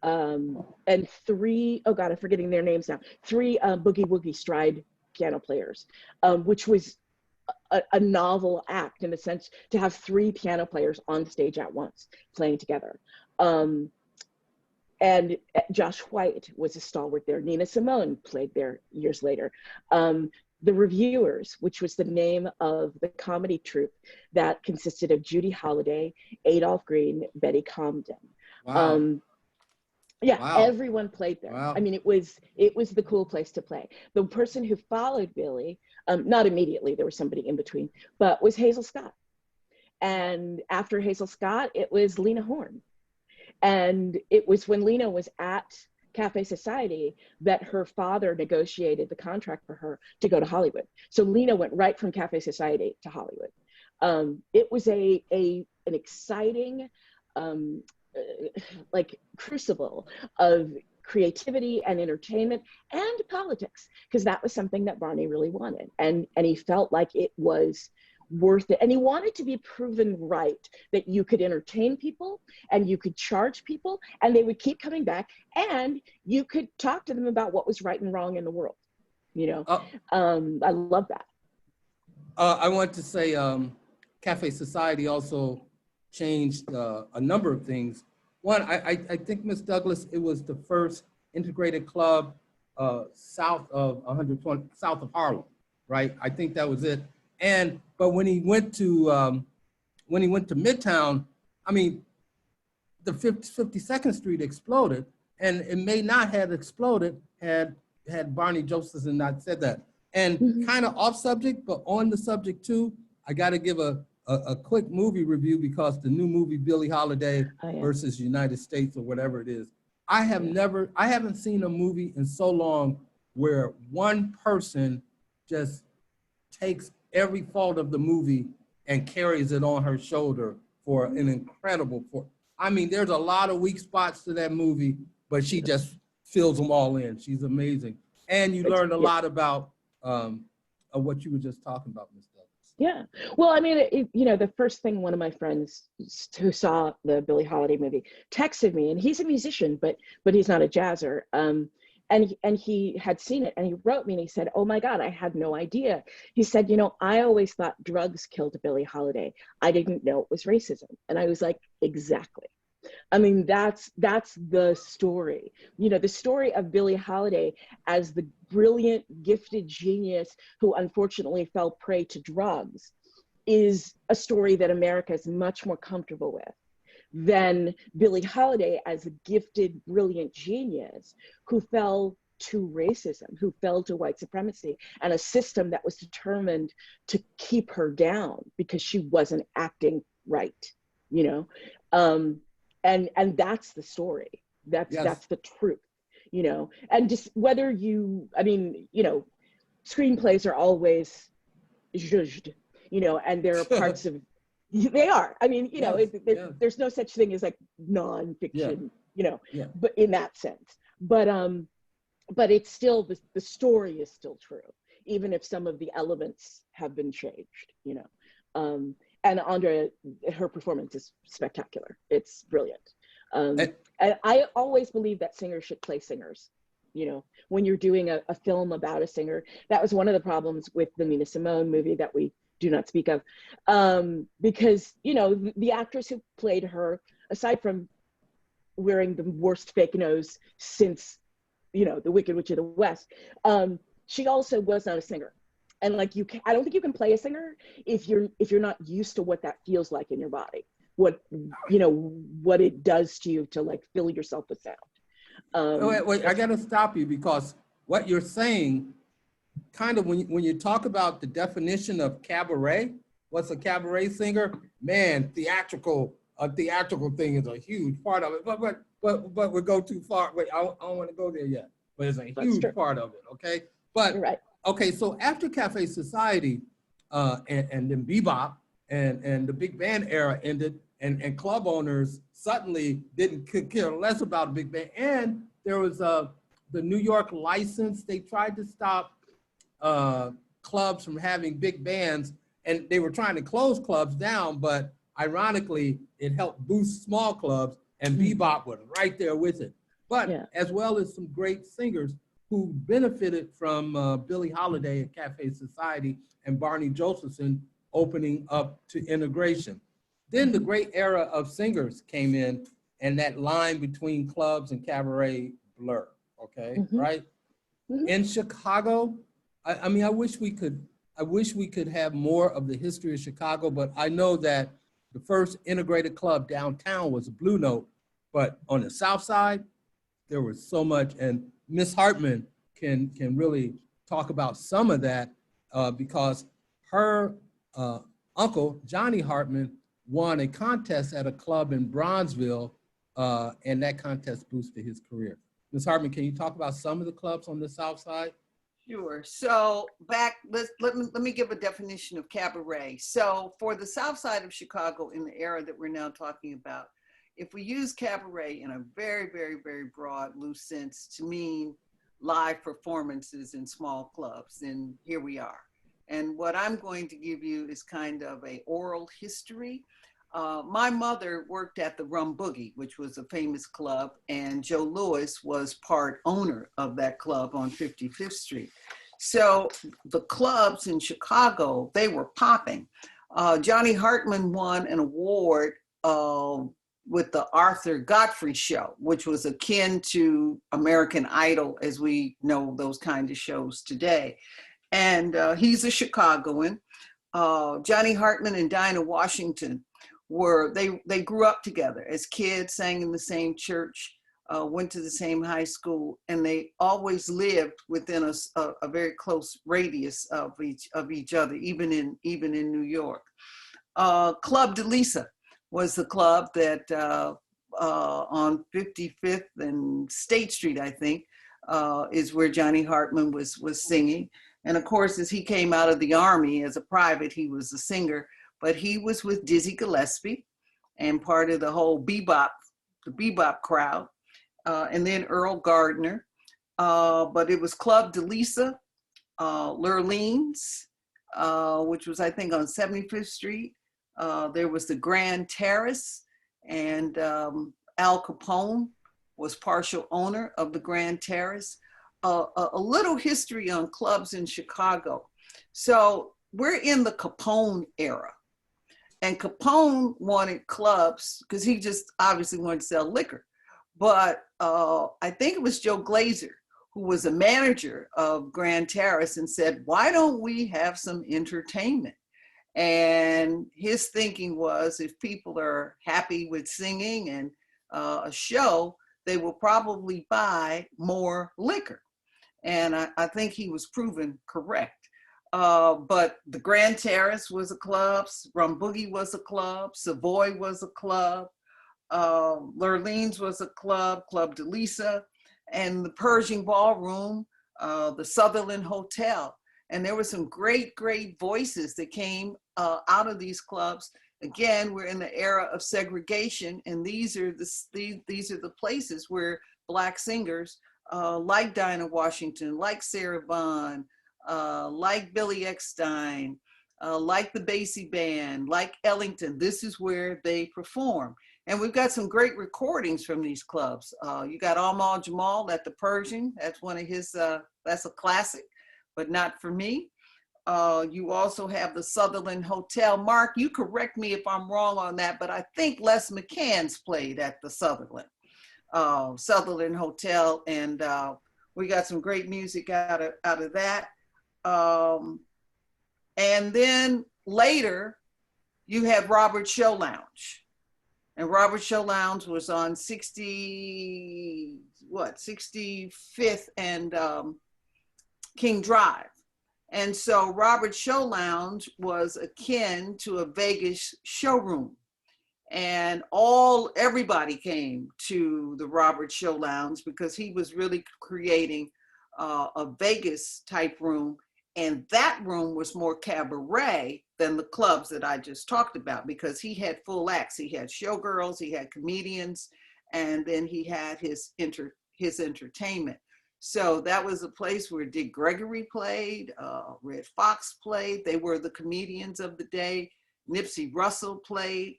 S6: and three, oh God, I'm forgetting their names now, three Boogie Woogie Stride piano players, which was a novel act in a sense, to have three piano players on stage at once playing together. And Josh White was a stalwart there. Nina Simone played there years later. The Reviewers, which was the name of the comedy troupe that consisted of Judy Holliday, Adolph Green, Betty Comden.
S2: Wow.
S6: Yeah,
S2: Wow.
S6: everyone played there.
S2: Wow.
S6: I mean, it was the cool place to play. The person who followed Billy, not immediately, there was somebody in between, but was Hazel Scott. And after Hazel Scott, it was Lena Horne. And it was when Lena was at Cafe Society that her father negotiated the contract for her to go to Hollywood. So Lena went right from Cafe Society to Hollywood. It was an exciting, like crucible of creativity and entertainment and politics, because that was something that Barney really wanted. And he felt like it was worth it. And he wanted to be proven right, that you could entertain people and you could charge people and they would keep coming back, and you could talk to them about what was right and wrong in the world. You know, I love that.
S2: I want to say Cafe Society also changed a number of things. One, I think, Ms. Douglas, it was the first integrated club south of Harlem, right? I think that was it. But when he went to Midtown, I mean, the 52nd Street exploded, and it may not have exploded had Barney Josephson not said that. And kind of off subject, but on the subject too, I got to give a quick movie review, because the new movie Billie Holiday versus United States, or whatever it is, I haven't seen a movie in so long where one person just takes every fault of the movie and carries it on her shoulder for an incredible I mean, there's a lot of weak spots to that movie, but she just fills them all in. She's amazing. And you learned a lot about what you were just talking about, Ms. Douglas.
S6: Yeah. Well, I mean, you know, the first thing one of my friends who saw the Billie Holiday movie texted me, and he's a musician, but he's not a jazzer. And he had seen it, and he wrote me and he said, "Oh my God, I had no idea." He said, "You know, I always thought drugs killed Billie Holiday. I didn't know it was racism." And I was like, exactly. I mean, that's the story. You know, the story of Billie Holiday as the brilliant, gifted genius who unfortunately fell prey to drugs is a story that America is much more comfortable with than Billie Holiday as a gifted, brilliant genius who fell to racism, who fell to white supremacy and a system that was determined to keep her down because she wasn't acting right, you know? And that's the story. That's the truth, you know? And just whether I mean, you know, screenplays are always judged, you know, and there are parts of, they are. I mean, you know, there's no such thing as like nonfiction, you know, but in that sense. But it's still, the story is still true, even if some of the elements have been changed, you know. And Andrea, her performance is spectacular. It's brilliant. And I always believe that singers should play singers. You know, when you're doing a film about a singer, that was one of the problems with the Nina Simone movie that we do not speak of, because, you know, the actress who played her, aside from wearing the worst fake nose since, you know, the Wicked Witch of the West. She also was not a singer. And like I don't think you can play a singer if you're not used to what that feels like in your body, what, you know, what it does to you to like fill yourself with sound.
S2: Wait, I got to stop you, because what you're saying, kind of when you talk about the definition of cabaret, what's a cabaret singer? Man, a theatrical thing is a huge part of it. But we go too far. Wait, I don't want to go there yet. But it's a huge part of it. Okay. But
S6: you're right.
S2: Okay, so after Cafe Society and then bebop and the big band era ended, and club owners suddenly could care less about big band, and there was the New York license. They tried to stop clubs from having big bands, and they were trying to close clubs down, but ironically, it helped boost small clubs, and bebop was right there with it. But as well as some great singers who benefited from Billie Holiday at Cafe Society and Barney Josephson opening up to integration. Then the great era of singers came in, and that line between clubs and cabaret blurred, okay, right? In Chicago, I mean, I wish we could have more of the history of Chicago, but I know that the first integrated club downtown was Blue Note, but on the South Side, there was so much, and Miss Hartman can really talk about some of that because her uncle, Johnny Hartman, won a contest at a club in Bronzeville, and that contest boosted his career. Ms. Hartman, can you talk about some of the clubs on the South Side?
S7: Sure. So let me give a definition of cabaret. So for the South Side of Chicago in the era that we're now talking about, if we use cabaret in a very, very, very broad, loose sense to mean live performances in small clubs, then here we are. And what I'm going to give you is kind of a oral history. My mother worked at the Rum Boogie, which was a famous club, and Joe Louis was part owner of that club on 55th Street. So the clubs in Chicago, they were popping. Johnny Hartman won an award with the Arthur Godfrey show, which was akin to American Idol as we know those kind of shows today. And he's a Chicagoan. Johnny Hartman and Dinah Washington they grew up together as kids, sang in the same church, went to the same high school, and they always lived within a very close radius of each other, even in New York. Club de Lisa was the club that on 55th and State Street, I think, is where Johnny Hartman was singing. And of course, as he came out of the Army as a private, he was a singer, but he was with Dizzy Gillespie and part of the whole bebop crowd, and then Earl Gardner. But it was Club de Lisa, Lurlene's, which was, I think, on 75th Street. There was the Grand Terrace, and Al Capone was partial owner of the Grand Terrace. A little history on clubs in Chicago. So we're in the Capone era. And Capone wanted clubs because he just obviously wanted to sell liquor. But I think it was Joe Glazer, who was a manager of Grand Terrace, and said, why don't we have some entertainment? And his thinking was, if people are happy with singing and a show, they will probably buy more liquor. And I think he was proven correct. But the Grand Terrace was a club, Rum Boogie was a club, Savoy was a club, Lurlene's was a club, Club de Lisa, and the Pershing Ballroom, the Sutherland Hotel. And there were some great, great voices that came out of these clubs. Again, we're in the era of segregation, and these are the places where Black singers like Dinah Washington, like Sarah Vaughan, like Billy Eckstine, like the Basie Band, like Ellington. This is where they perform. And we've got some great recordings from these clubs. You got Amal Jamal at the Pershing. That's one of his, that's a classic, but not for me. You also have the Sutherland Hotel. Mark, you correct me if I'm wrong on that, but I think Les McCann's played at the Sutherland. Sutherland Hotel, and we got some great music out of that. And then later, you had Robert Show Lounge, and Robert Show Lounge was on 65th and King Drive. And so Robert Show Lounge was akin to a Vegas showroom. And everybody came to the Robert Show Lounge because he was really creating a Vegas type room. And that room was more cabaret than the clubs that I just talked about, because he had full acts. He had showgirls, he had comedians, and then he had his entertainment. So that was a place where Dick Gregory played, Red Fox played. They were the comedians of the day. Nipsey Russell played.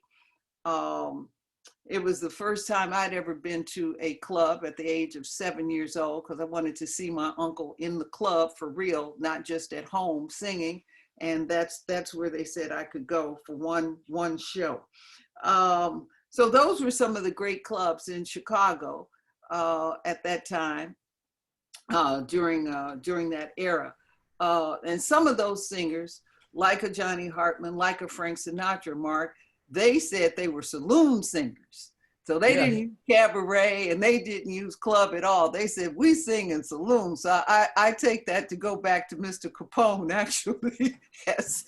S7: It was the first time I'd ever been to a club at the age of 7 years old, because I wanted to see my uncle in the club for real, not just at home singing. And that's where they said I could go for one show. So those were some of the great clubs in Chicago at that time. During that era. And some of those singers, like a Johnny Hartman, like a Frank Sinatra, Mark, they said they were saloon singers. So they didn't use cabaret and they didn't use club at all. They said, we sing in saloons. So I take that to go back to Mr. Capone, actually. Yes.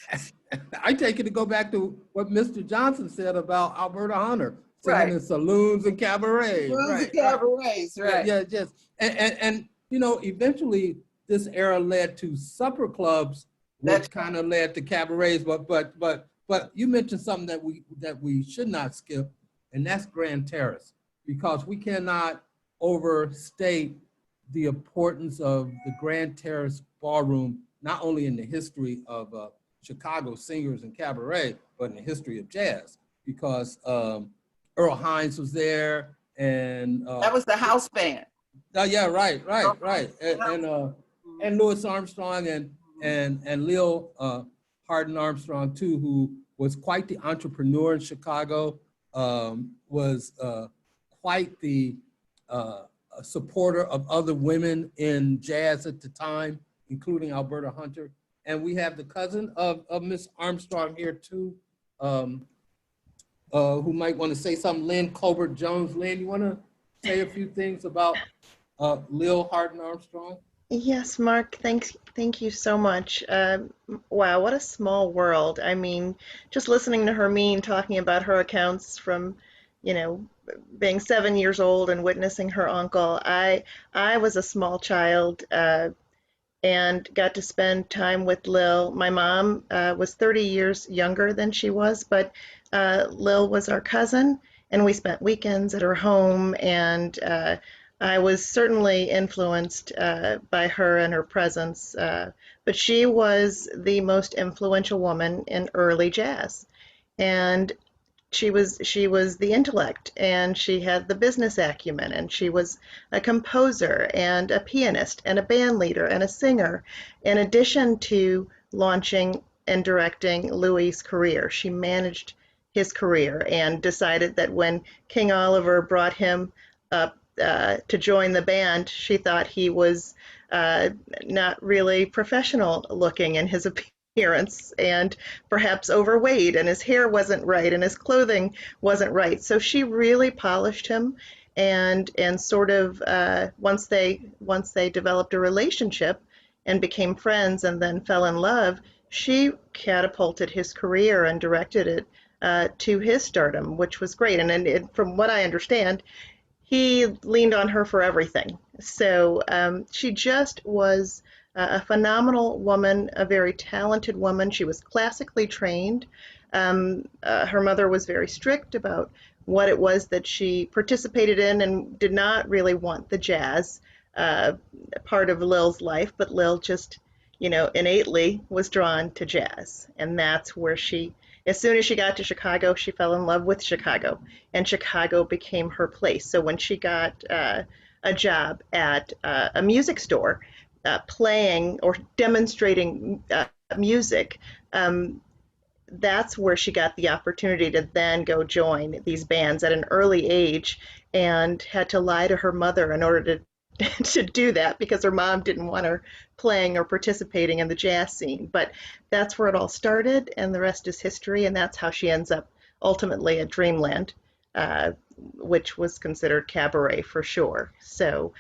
S2: I take it to go back to what Mr. Johnson said about Alberta Hunter, singing in saloons and cabarets.
S7: Saloons and cabarets, right.
S2: Yeah, yes. And you know, eventually this era led to supper clubs, which kind of led to cabarets. But you mentioned something that we should not skip, and that's Grand Terrace, because we cannot overstate the importance of the Grand Terrace Ballroom, not only in the history of Chicago singers and cabaret, but in the history of jazz, because Earl Hines was there, and
S7: that was the house band.
S2: Oh yeah, right. And Louis Armstrong and Lil Hardin Armstrong too, who was quite the entrepreneur in Chicago, was quite the supporter of other women in jazz at the time, including Alberta Hunter. And we have the cousin of Miss Armstrong here too, who might want to say something. Lynn Colbert-Jones. Lynn, you want to say a few things about Lil Hardin Armstrong?
S8: Yes, Mark, thank you so much. Wow, what a small world. I mean, just listening to Hermene talking about her accounts from, being 7 years old and witnessing her uncle. I was a small child and got to spend time with Lil. My mom was 30 years younger than she was, but Lil was our cousin, and we spent weekends at her home, and I was certainly influenced by her and her presence, but she was the most influential woman in early jazz, and she was the intellect, and she had the business acumen, and she was a composer and a pianist and a band leader and a singer, in addition to launching and directing Louis' career. She managed his career and decided that when King Oliver brought him up to join the band, she thought he was not really professional looking in his appearance, and perhaps overweight, and his hair wasn't right, and his clothing wasn't right. So she really polished him, and sort of once they developed a relationship and became friends and then fell in love, she catapulted his career and directed it to his stardom, which was great. And from what I understand, he leaned on her for everything. So she just was a phenomenal woman, a very talented woman. She was classically trained. Her mother was very strict about what it was that she participated in, and did not really want the jazz part of Lil's life, but Lil just, innately was drawn to jazz. And that's where as soon as she got to Chicago, she fell in love with Chicago, and Chicago became her place. So when she got a job at a music store, playing or demonstrating music, that's where she got the opportunity to then go join these bands at an early age, and had to lie to her mother in order to to do that because her mom didn't want her playing or participating in the jazz scene. But that's where it all started, and the rest is history. And that's how she ends up ultimately at Dreamland, which was considered Cabaret for sure. So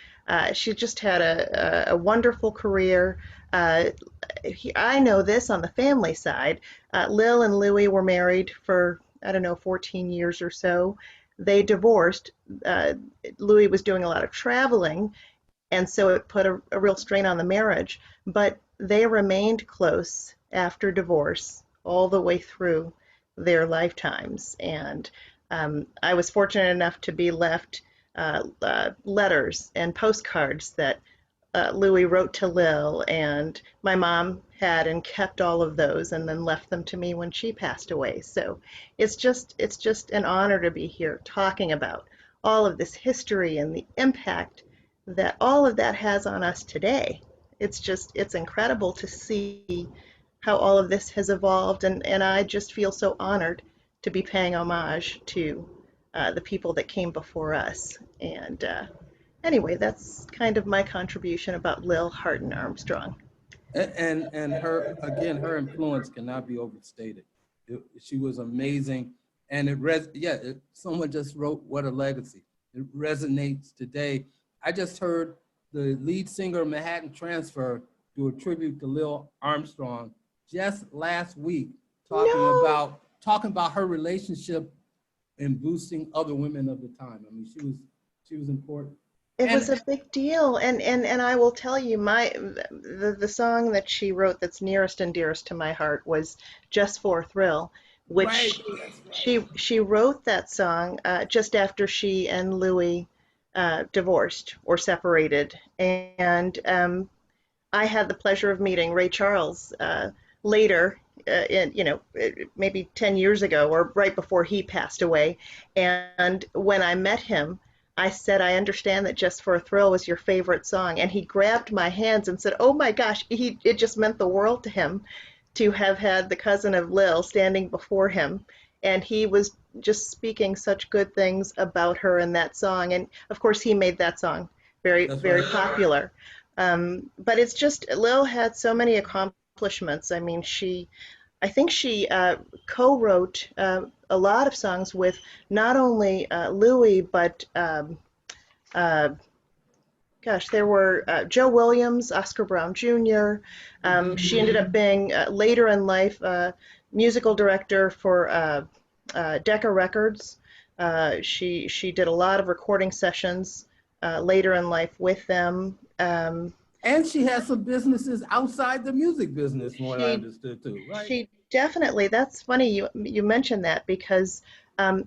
S8: she just had a wonderful career. I know this on the family side. Lil and Louie were married for, I don't know, 14 years or so. They divorced. Louis was doing a lot of traveling, and so it put a real strain on the marriage. But they remained close after divorce all the way through their lifetimes. And I was fortunate enough to be left letters and postcards that Louis wrote to Lil, and my mom had and kept all of those and then left them to me when she passed away. So it's just an honor to be here talking about all of this history and the impact that all of that has on us today. It's incredible to see how all of this has evolved, and I just feel so honored to be paying homage to the people that came before us. And anyway, that's kind of my contribution about Lil Harton Armstrong.
S2: And her, again, her influence cannot be overstated. She was amazing. And someone just wrote, "What a legacy." It resonates today. I just heard the lead singer of Manhattan Transfer do a tribute to Lil Armstrong just last week, talking about her relationship and boosting other women of the time. I mean, she was important.
S8: It was a big deal, and I will tell you, the song that she wrote that's nearest and dearest to my heart was "Just for a Thrill," which she wrote that song just after she and Louis divorced or separated, and I had the pleasure of meeting Ray Charles later, maybe 10 years ago or right before he passed away, and when I met him, I said, "I understand that Just for a Thrill was your favorite song." And he grabbed my hands and said, "Oh my gosh," it just meant the world to him to have had the cousin of Lil standing before him. And he was just speaking such good things about her in that song. And of course, he made that song very, very popular. But it's just, Lil had so many accomplishments. I mean, I think she co-wrote a lot of songs with not only Louis, but there were Joe Williams, Oscar Brown Jr. She ended up being later in life musical director for Decca Records. She did a lot of recording sessions later in life with them.
S2: And she has some businesses outside the music business, from what I understood too, right?
S8: She definitely, that's funny you mentioned that, because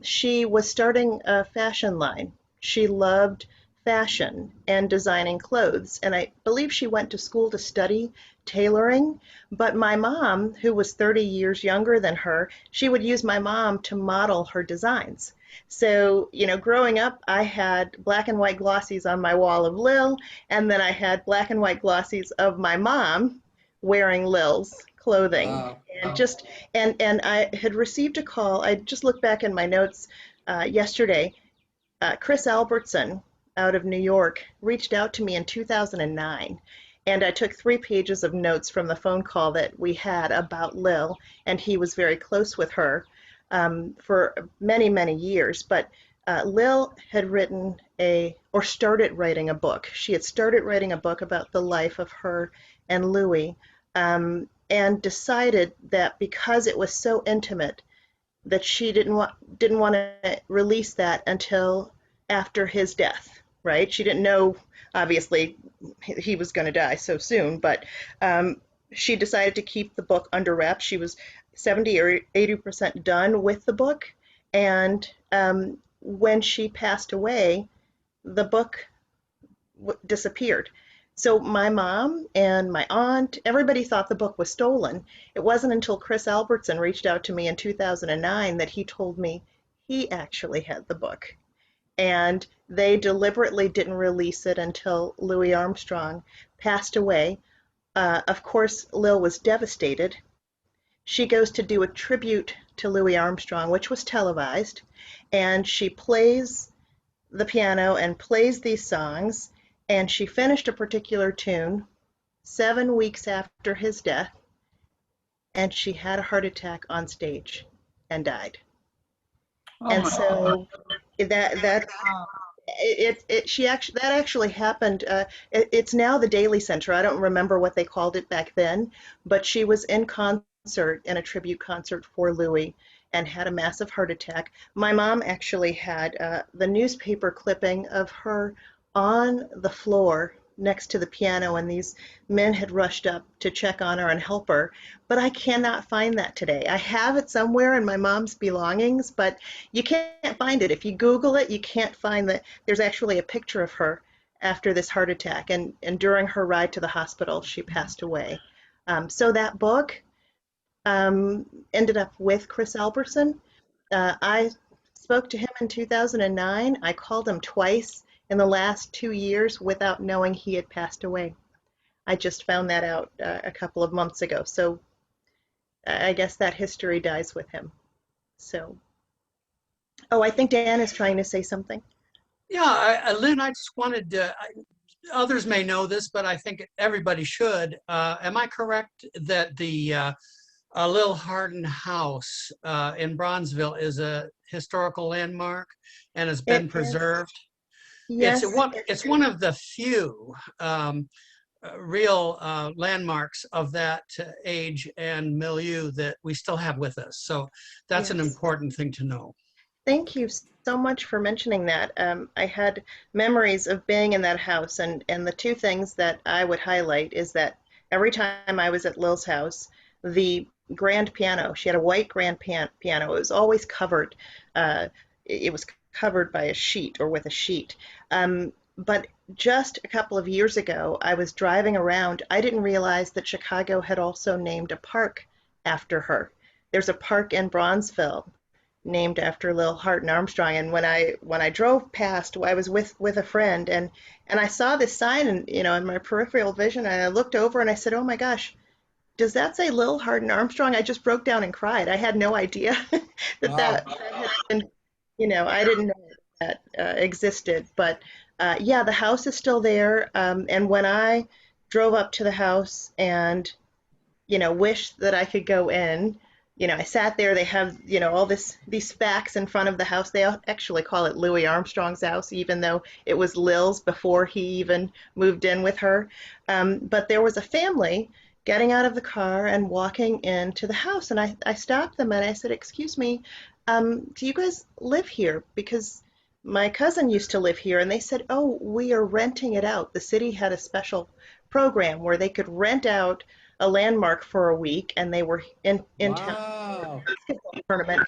S8: she was starting a fashion line. She loved fashion and designing clothes, and I believe she went to school to study tailoring. But my mom, who was 30 years younger than her, she would use my mom to model her designs. So, growing up, I had black and white glossies on my wall of Lil, and then I had black and white glossies of my mom wearing Lil's clothing. Wow. And I had received a call. I just looked back in my notes yesterday. Chris Albertson out of New York reached out to me in 2009. And I took 3 pages of notes from the phone call that we had about Lil, and he was very close with her for many, many years. But Lil had started writing a book. She had started writing a book about the life of her and Louis, and decided that because it was so intimate, that she didn't want to release that until after his death, right? She didn't know, obviously, he was going to die so soon, but she decided to keep the book under wraps. She was 70 or 80% done with the book, and when she passed away, the book disappeared. So my mom and my aunt, everybody thought the book was stolen. It wasn't until Chris Albertson reached out to me in 2009 that he told me he actually had the book. And they deliberately didn't release it until Louis Armstrong passed away. Of course, Lil was devastated she goes to do a tribute to Louis Armstrong, which was televised, and she plays the piano and plays these songs, and she finished a particular tune 7 weeks after his death, and she had a heart attack on stage and died.
S5: Oh
S8: And
S5: my
S8: so that actually happened. It's now the Daily Center. I don't remember what they called it back then, but she was in concert in a tribute concert for Louis and had a massive heart attack. My mom actually had the newspaper clipping of her on the floor next to the piano, and these men had rushed up to check on her and help her. But I cannot find that today. I have it somewhere in my mom's belongings, but you can't find it. If you Google it, you can't find that. There's actually a picture of her after this heart attack, and during her ride to the hospital, she passed away. So that book ended up with Chris Albertson. I spoke to him in 2009. I called him twice in the last 2 years without knowing he had passed away. I just found that out a couple of months ago. So I guess that history dies with him. So, oh, I think Dan is trying to say something.
S5: Yeah, Lynn, I just wanted to, others may know this, but I think everybody should. Am I correct that the Lil Hardin House in Bronzeville is a historical landmark and has been preserved?
S8: Yes.
S5: It's one of the few real landmarks of that age and milieu that we still have with us. So that's an important thing to know.
S8: Thank you so much for mentioning that. I had memories of being in that house, and the two things that I would highlight is that every time I was at Lil's house, the grand piano, she had a white grand piano, it was always covered. It was covered by a sheet or with a sheet. But just a couple of years ago, I was driving around. I didn't realize that Chicago had also named a park after her. There's a park in Bronzeville named after Lil Hardin Armstrong. And when I drove past, I was with a friend, and I saw this sign, and in my peripheral vision, and I looked over and I said, "Oh my gosh, does that say Lil Hardin Armstrong?" I just broke down and cried. I had no idea that had been, I didn't know that existed. But yeah, the house is still there. And when I drove up to the house and, wished that I could go in, I sat there. They have, all these facts in front of the house. They actually call it Louis Armstrong's house, even though it was Lil's before he even moved in with her. But there was a family getting out of the car and walking into the house. And I stopped them and I said, "Excuse me, do you guys live here? Because my cousin used to live here." And they said, "Oh, we are renting it out." The city had a special program where they could rent out a landmark for a week, and they were in town for a basketball tournament.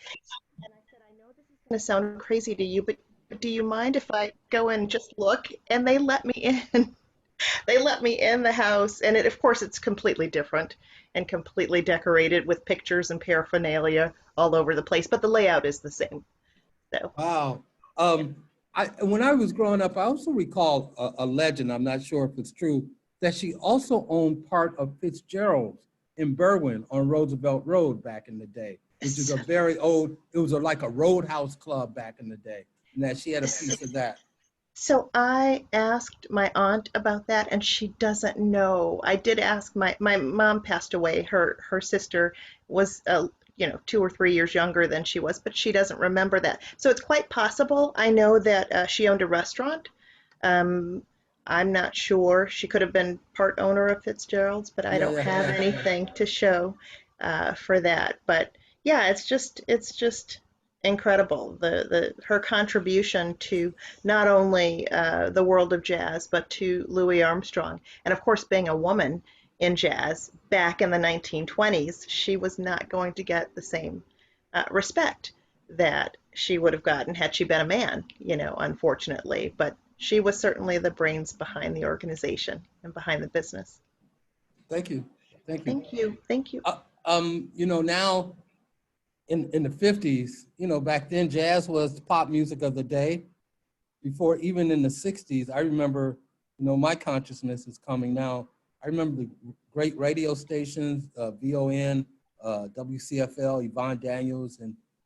S8: And I said, "I know this is going to sound crazy to you, but do you mind if I go and just look?" And they let me in. They let me in the house, and of course it's completely different and completely decorated with pictures and paraphernalia all over the place, but the layout is the same. So.
S2: Wow. When I was growing up, I also recall a legend, I'm not sure if it's true, that she also owned part of Fitzgerald's in Berwyn on Roosevelt Road back in the day, which is a very old, it was like a roadhouse club back in the day, and that she had a piece of that.
S8: So I asked my aunt about that, and she doesn't know. I did ask my mom passed away. Her sister was 2 or 3 years younger than she was, but she doesn't remember that. So it's quite possible. I know that she owned a restaurant. I'm not sure. She could have been part owner of Fitzgerald's, but I don't have anything to show for that. But yeah, it's just incredible, her contribution to not only the world of jazz, but to Louis Armstrong. And of course, being a woman in jazz back in the 1920s, she was not going to get the same respect that she would have gotten had she been a man, unfortunately. But she was certainly the brains behind the organization and behind the business.
S2: Thank you. Thank you.
S8: Thank you. Thank you.
S2: Now in the 50s, back then jazz was the pop music of the day. Before, even in the 60s, I remember, my consciousness is coming now. I remember the great radio stations, VON, WCFL, Yvonne Daniels,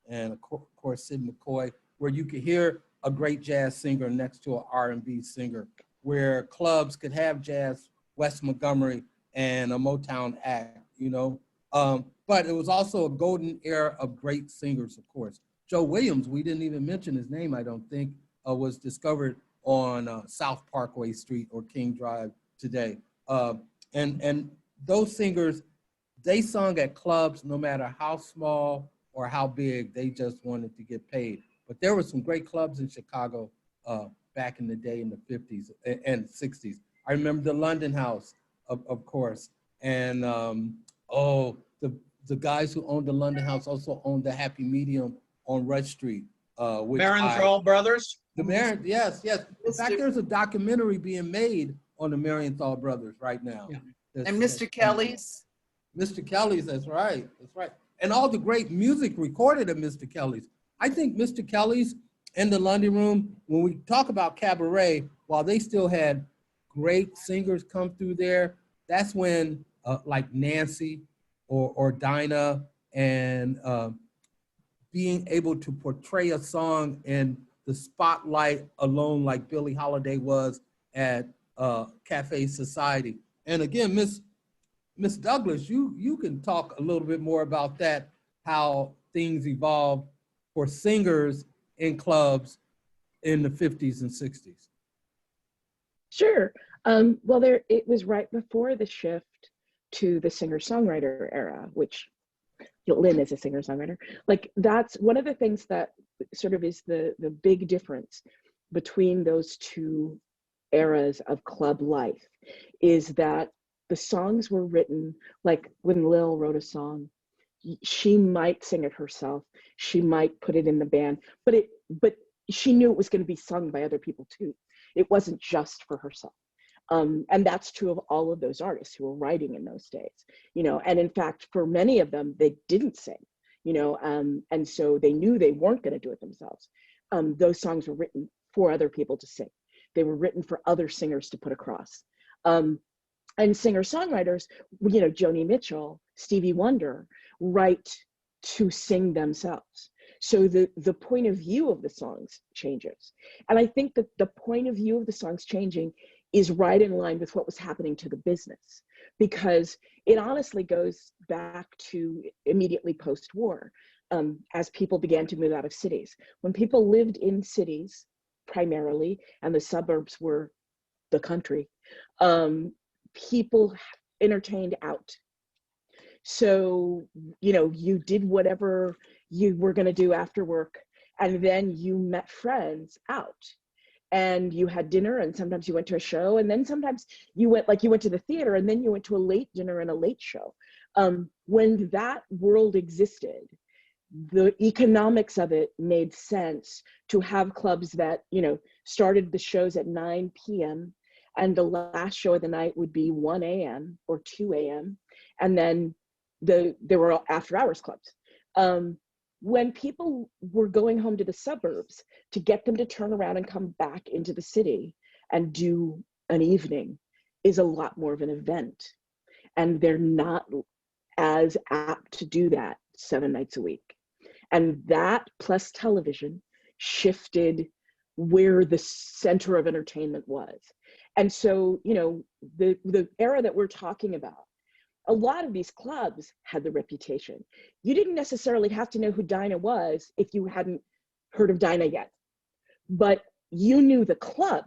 S2: and of course Sid McCoy, where you could hear a great jazz singer next to an R&B singer, where clubs could have jazz, Wes Montgomery, and a Motown act, you know. But it was also a golden era of great singers, of course. Joe Williams, we didn't even mention his name, I don't think, was discovered on South Parkway Street or King Drive today. And those singers, they sung at clubs no matter how small or how big, they just wanted to get paid. But there were some great clubs in Chicago back in the day in the 50s and 60s. I remember the London House, of course. And the guys who owned the London House also owned the Happy Medium on Rush Street.
S5: Marienthal Brothers?
S2: Yes. In fact, there's a documentary being made on the Marienthal Brothers right now.
S5: Yeah.
S7: And Mr. Kelly's.
S2: Mr. Kelly's, that's right. And all the great music recorded at Mr. Kelly's. I think Mr. Kelly's and the London Room, when we talk about Cabaret, while they still had great singers come through there, that's when like Nancy or Dinah and being able to portray a song in the spotlight alone like Billie Holiday was at Cafe Society. And again, Miss Douglas, you can talk a little bit more about that, how things evolved for singers in clubs in the 50s and 60s.
S6: Sure. Well, it was right before the shift to the singer-songwriter era, which Lynn is a singer-songwriter. Like, that's one of the things that sort of is the big difference between those two eras of club life, is that the songs were written, like when Lil wrote a song, she might sing it herself, she might put it in the band, but she knew it was going to be sung by other people too. It wasn't just for herself. And that's true of all of those artists who were writing in those days, you know, and in fact, for many of them, they didn't sing, you know, and so they knew they weren't going to do it themselves. Those songs were written for other people to sing. They were written for other singers to put across. And singer-songwriters, you know, Joni Mitchell, Stevie Wonder, write to sing themselves. So the point of view of the songs changes. And I think that the point of view of the songs changing is right in line with what was happening to the business, because it honestly goes back to immediately post-war, as people began to move out of cities. When people lived in cities primarily, and the suburbs were the country, people entertained out. So, you know, you did whatever you were going to do after work, and then you met friends out, and you had dinner, and sometimes you went to a show, and then sometimes you went to the theater, and then you went to a late dinner and a late show. When that world existed, the economics of it made sense to have clubs that, you know, started the shows at 9 p.m. and the last show of the night would be 1 a.m. or 2 a.m. And then there were after hours clubs. When people were going home to the suburbs, to get them to turn around and come back into the city and do an evening is a lot more of an event. And they're not as apt to do that 7 nights a week. And that plus television shifted where the center of entertainment was. And so, you know, the era that we're talking about, a lot of these clubs had the reputation. You didn't necessarily have to know who Dinah was if you hadn't heard of Dinah yet, but you knew the club,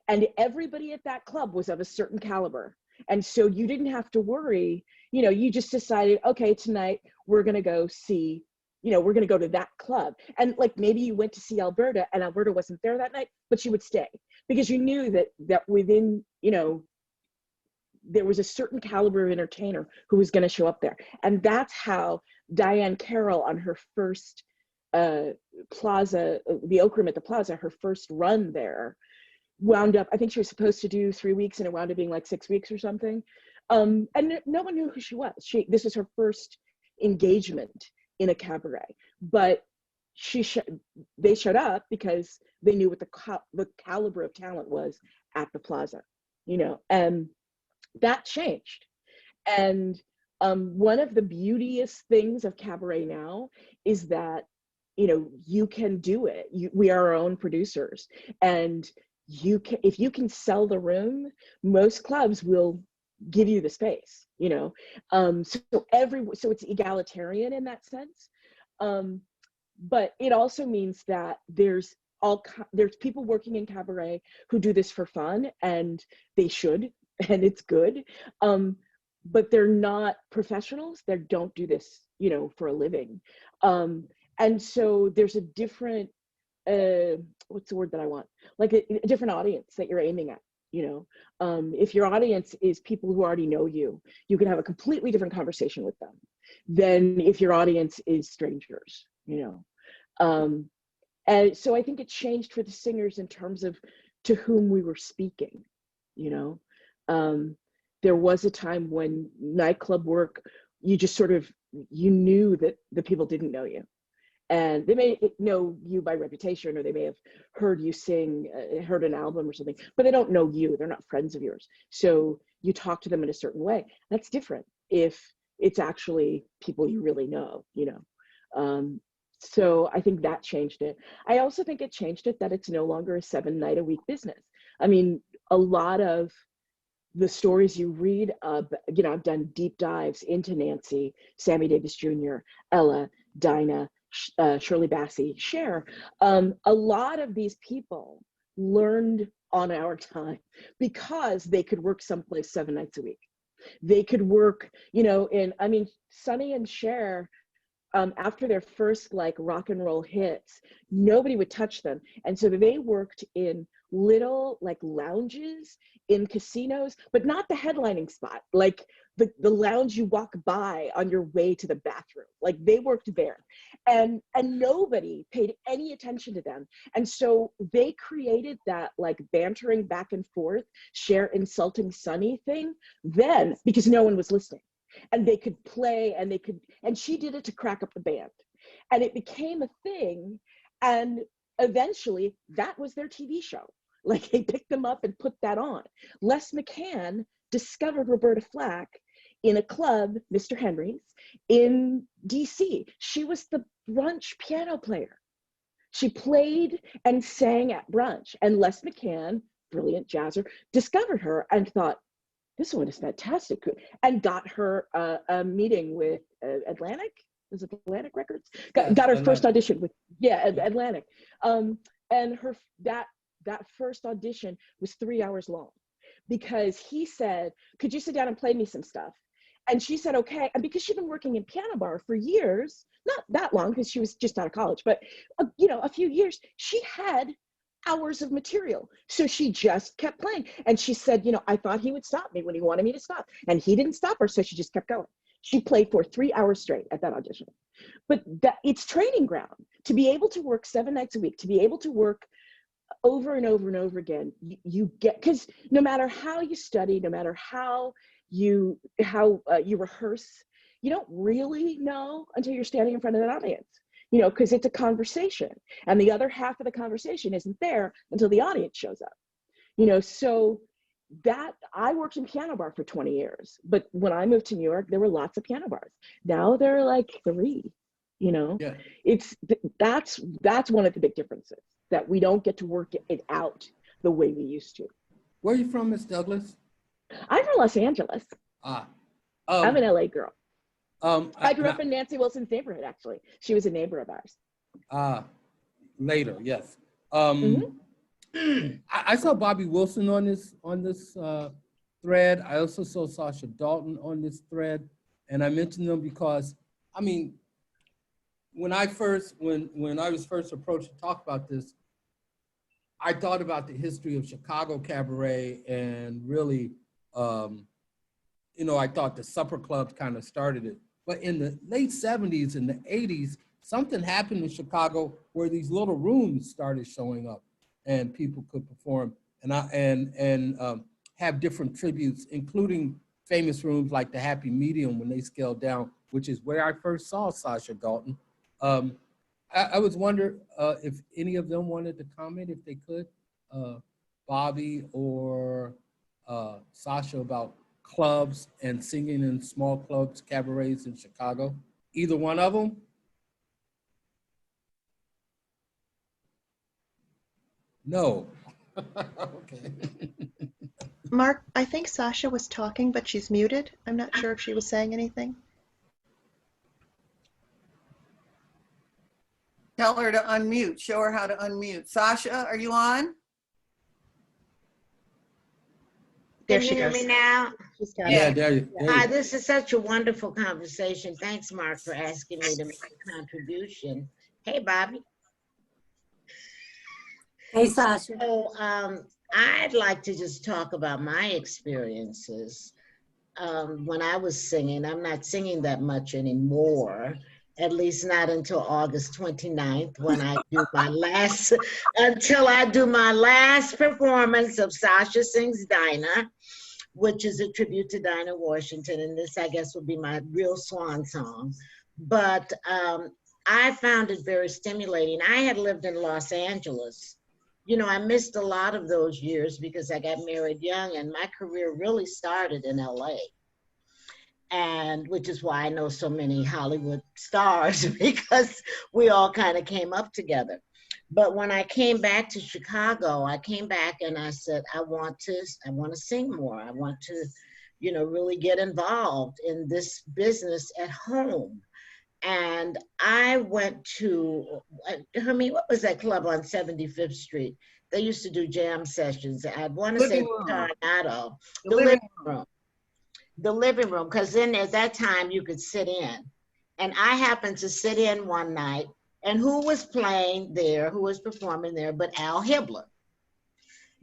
S6: and everybody at that club was of a certain caliber. And so you didn't have to worry, you know, you just decided, okay, tonight we're going to go see, you know, we're going to go to that club. And like, maybe you went to see Alberta and Alberta wasn't there that night, but you would stay because you knew that within, you know, there was a certain caliber of entertainer who was going to show up there. And that's how Diane Carroll on her first Plaza, the Oak Room at the Plaza, her first run there, wound up, I think she was supposed to do 3 weeks and it wound up being like 6 weeks or something. And no one knew who she was. This was her first engagement in a cabaret, but they showed up because they knew what the caliber of talent was at the Plaza, you know, and that changed. And One of the beauteous things of Cabaret now is that, you know, you can do it. We are our own producers, and you can, if you can sell the room, most clubs will give you the space, you know. So it's egalitarian in that sense. But it also means that there's people working in Cabaret who do this for fun, and they should, and it's good. But they're not professionals. They don't do this, you know, for a living. And so there's a different, what's the word that I want? Like a different audience that you're aiming at, you know. If your audience is people who already know you, you can have a completely different conversation with them than if your audience is strangers, you know. And so I think it changed for the singers in terms of to whom we were speaking, you know. There was a time when nightclub work, you just sort of, you knew that the people didn't know you. And they may know you by reputation, or they may have heard you sing, heard an album or something, but they don't know you. They're not friends of yours. So you talk to them in a certain way. That's different if it's actually people you really know, you know. So I think that changed it. I also think it changed it that it's no longer a 7-night-a-week business. I mean, a lot of the stories you read, you know, I've done deep dives into Nancy, Sammy Davis Jr., Ella, Dinah, Shirley Bassey, Cher. A lot of these people learned on our time because they could work someplace 7 nights a week. They could work, you know, I mean, Sonny and Cher, after their first like rock and roll hits, nobody would touch them. And so they worked in little like lounges in casinos, but not the headlining spot, like the lounge you walk by on your way to the bathroom. Like they worked there, and nobody paid any attention to them. And so they created that like bantering back and forth, Cher insulting Sonny thing then, because no one was listening. And they could play, and she did it to crack up the band. And it became a thing. And eventually that was their TV show. Like they picked them up and put that on. Les McCann discovered Roberta Flack in a club, Mr. Henry's, in DC. She was the brunch piano player. She played and sang at brunch. And Les McCann, brilliant jazzer, discovered her and thought, this one is fantastic, and got her a meeting with Atlantic. Was it Atlantic Records? Got her first audition with Atlantic. And her that first audition was 3 hours long, because he said, "Could you sit down and play me some stuff?" And she said, "Okay." And because she'd been working in piano bar for years, not that long because she was just out of college, but you know, a few years, she had hours of material. So she just kept playing. And she said, you know, I thought he would stop me when he wanted me to stop. And he didn't stop her. So she just kept going. She played for 3 hours straight at that audition. But it's training ground to be able to work 7 nights a week, to be able to work over and over and over again. You get, because no matter how you study, no matter how you rehearse, you don't really know until you're standing in front of an audience. You know, because it's a conversation, and the other half of the conversation isn't there until the audience shows up. You know, so that I worked in piano bar for 20 years, but when I moved to New York, there were lots of piano bars. Now there are like 3. You know, that's one of the big differences, that we don't get to work it out the way we used to.
S2: Where are you from, Miss Douglas?
S6: I'm from Los Angeles. I'm an LA girl. I grew up in Nancy Wilson's neighborhood, actually. She was a neighbor of ours.
S2: Later, yes. I saw Bobby Wilson on this thread. I also saw Sasha Daltonn on this thread, and I mentioned them because, I mean, when I was first approached to talk about this, I thought about the history of Chicago cabaret, and really, you know, I thought the supper clubs kind of started it. But in the late 70s and the 80s, something happened in Chicago where these little rooms started showing up, and people could perform and have different tributes, including famous rooms like the Happy Medium when they scaled down, which is where I first saw Sasha Daltonn. I was wondering if any of them wanted to comment, if they could, Bobby or Sasha, about clubs and singing in small clubs, cabarets in Chicago? Either one of them? No. Okay.
S8: Mark, I think Sasha was talking, but she's muted. I'm not sure if she was saying anything.
S7: Tell her to unmute. Show her how to unmute. Sasha, are you on?
S8: There
S9: Can
S8: she
S9: you hear
S8: goes.
S9: me now?
S8: She's got
S2: Yeah,
S8: it.
S2: there you
S9: Hi,
S2: go.
S9: this is such a wonderful conversation. Thanks, Mark, for asking me to make a contribution. Hey, Bobby.
S10: Hey, Sasha.
S9: So I'd like to just talk about my experiences. When I was singing, I'm not singing that much anymore, at least not until August 29th, when I do my last, until I do my last performance of Sasha Sings Dinah, which is a tribute to Dinah Washington. And this, I guess, will be my real swan song. But I found it very stimulating. I had lived in Los Angeles. You know, I missed a lot of those years because I got married young, and my career really started in LA. And which is why I know so many Hollywood stars, because we all kind of came up together. But when I came back to Chicago, I came back and I said, I want to sing more. I want to, you know, really get involved in this business at home. And I went to, Hermene, what was that club on 75th Street? They used to do jam sessions. I'd want to say Coronado. The living room. The living room, because then at that time you could sit in. And I happened to sit in one night, and who was playing there, who was performing there, but Al Hibbler.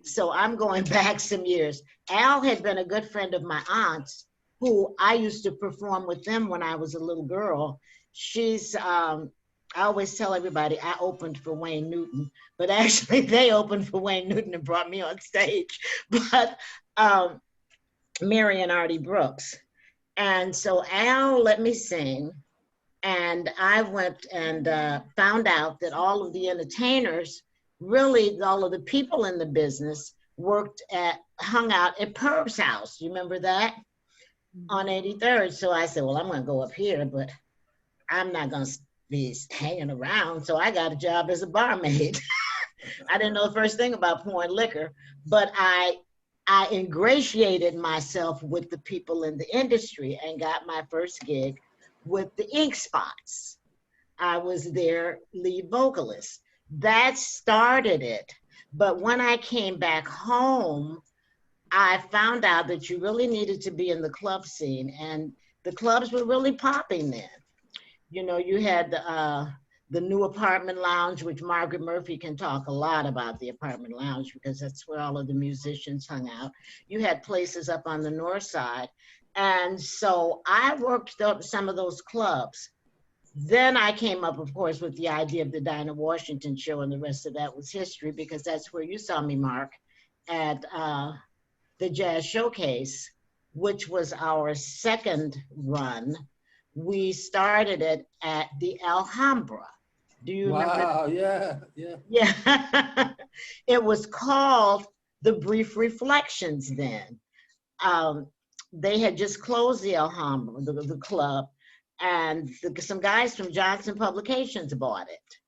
S9: So I'm going back some years. Al had been a good friend of my aunt's, who I used to perform with them when I was a little girl. She's, I always tell everybody I opened for Wayne Newton, but actually they opened for Wayne Newton and brought me on stage. But Mary and Artie Brooks. And so Al let me sing, and I went and found out that all of the entertainers, really all of the people in the business, hung out at Perb's house. You remember that? On 83rd. So I said, well, I'm gonna go up here, but I'm not gonna be hanging around. So I got a job as a barmaid. I didn't know the first thing about pouring liquor, but I ingratiated myself with the people in the industry and got my first gig with the Ink Spots. I was their lead vocalist. That started it. But when I came back home, I found out that you really needed to be in the club scene, and the clubs were really popping then. You know, you had the new Apartment Lounge, which Margaret Murphy can talk a lot about the Apartment Lounge because that's where all of the musicians hung out. You had places up on the north side. And so I worked up some of those clubs. Then I came up, of course, with the idea of the Dinah Washington show, and the rest of that was history, because that's where you saw me, Mark, at the Jazz Showcase, which was our second run. We started it at the Alhambra. Do you remember?
S2: Wow, yeah, yeah.
S9: Yeah. It was called The Brief Reflections then. They had just closed the Alhambra, the club, and some guys from Johnson Publications bought it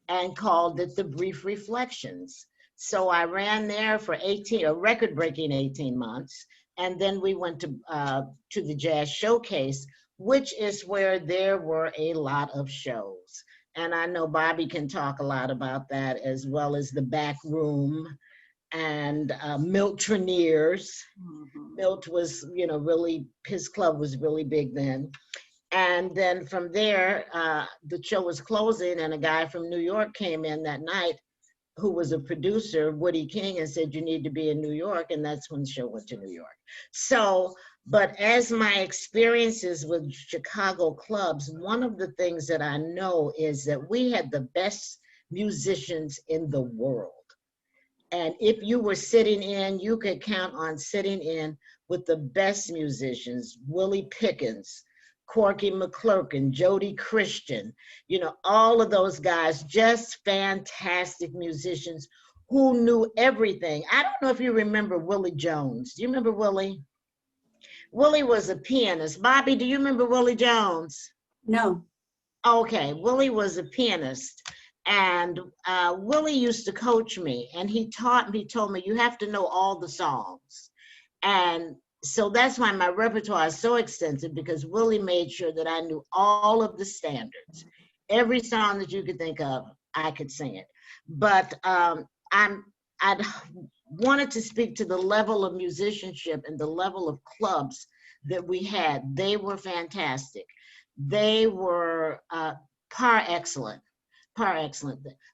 S9: and called it The Brief Reflections. So I ran there for a record-breaking 18 months. And then we went to the Jazz Showcase, which is where there were a lot of shows. And I know Bobby can talk a lot about that, as well as the Back Room and Milt Treniers. Milt was, you know, really, his club was really big then. And then from there, the show was closing, and a guy from New York came in that night who was a producer, Woody King, and said, you need to be in New York. And that's when the show went to New York. So, but as my experiences with Chicago clubs, one of the things that I know is that we had the best musicians in the world. And if you were sitting in, you could count on sitting in with the best musicians, Willie Pickens, Corky McClurkin, Jody Christian, you know, all of those guys, just fantastic musicians who knew everything. I don't know if you remember Willie Jones. Do you remember Willie? Willie was a pianist. Bobby, do you remember Willie Jones?
S10: No.
S9: Okay, Willie was a pianist. And Willie used to coach me, and he told me, you have to know all the songs. And so that's why my repertoire is so extensive, because Willie made sure that I knew all of the standards. Every song that you could think of, I could sing it. But I wanted to speak to the level of musicianship and the level of clubs that we had. They were fantastic. They were par excellent.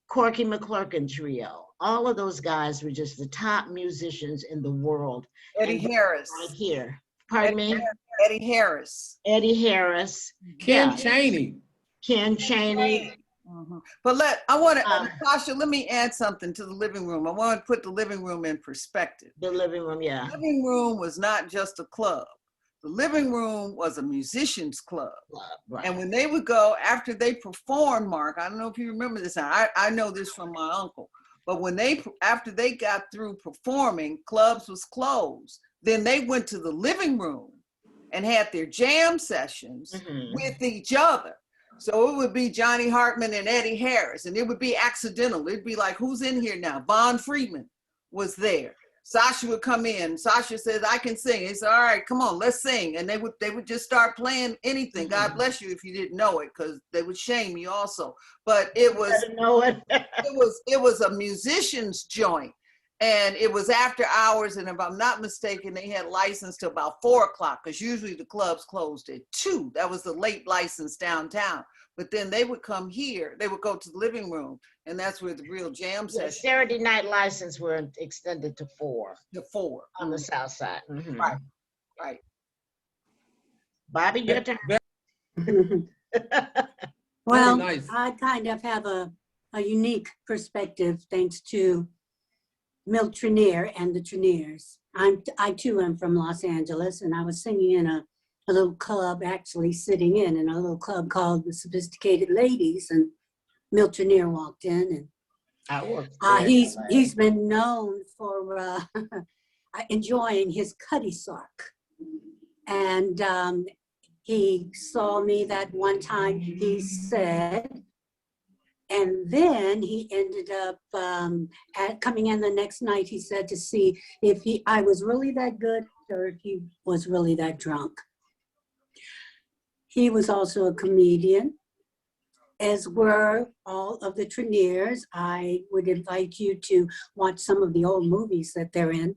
S9: Corky McClurkin Trio. All of those guys were just the top musicians in the world.
S7: Eddie Harris.
S9: Right here. Pardon me?
S7: Eddie Harris.
S9: Eddie Harris.
S2: Ken Chaney.
S9: Ken Chaney.
S7: Mm-hmm. But I want to, Sasha, let me add something to the living room. I want to put the living room in perspective.
S9: The living room, yeah.
S7: The living room was not just a club. The living room was a musician's club.
S9: Right.
S7: And when they would go, after they performed, Mark, I don't know if you remember this, I know this from my uncle, but after they got through performing, clubs was closed. Then they went to the living room and had their jam sessions with each other. So it would be Johnny Hartman and Eddie Harris, and it would be accidental. It'd be like, who's in here now? Von Friedman was there. Sasha would come in. Sasha says, I can sing. He said, all right, come on, let's sing. And they would just start playing anything. God bless you if you didn't know it, because they would shame you also. But it was,
S9: I didn't know it.
S7: it was a musician's joint. And it was after hours. And if I'm not mistaken, they had license till about 4 o'clock, because usually the clubs closed at 2. That was the late license downtown. But then they would come here. They would go to the living room, and that's where the real jam session.
S9: Saturday night license were extended to 4.
S7: To 4
S9: on the south side.
S7: Right.
S9: Bobby, your turn.
S10: Well,
S2: nice.
S10: I kind of have a unique perspective thanks to Milt Trenier and the Treniers. I too am from Los Angeles, and I was singing in a little club, actually sitting in a little club called the Sophisticated Ladies, and Milt Trenier walked in, and he's been known for enjoying his cutty sock. And he saw me that one time, he said, and then he ended up coming in the next night, he said, to see if I was really that good or if he was really that drunk. He was also a comedian, as were all of the Treniers. I would invite you to watch some of the old movies that they're in,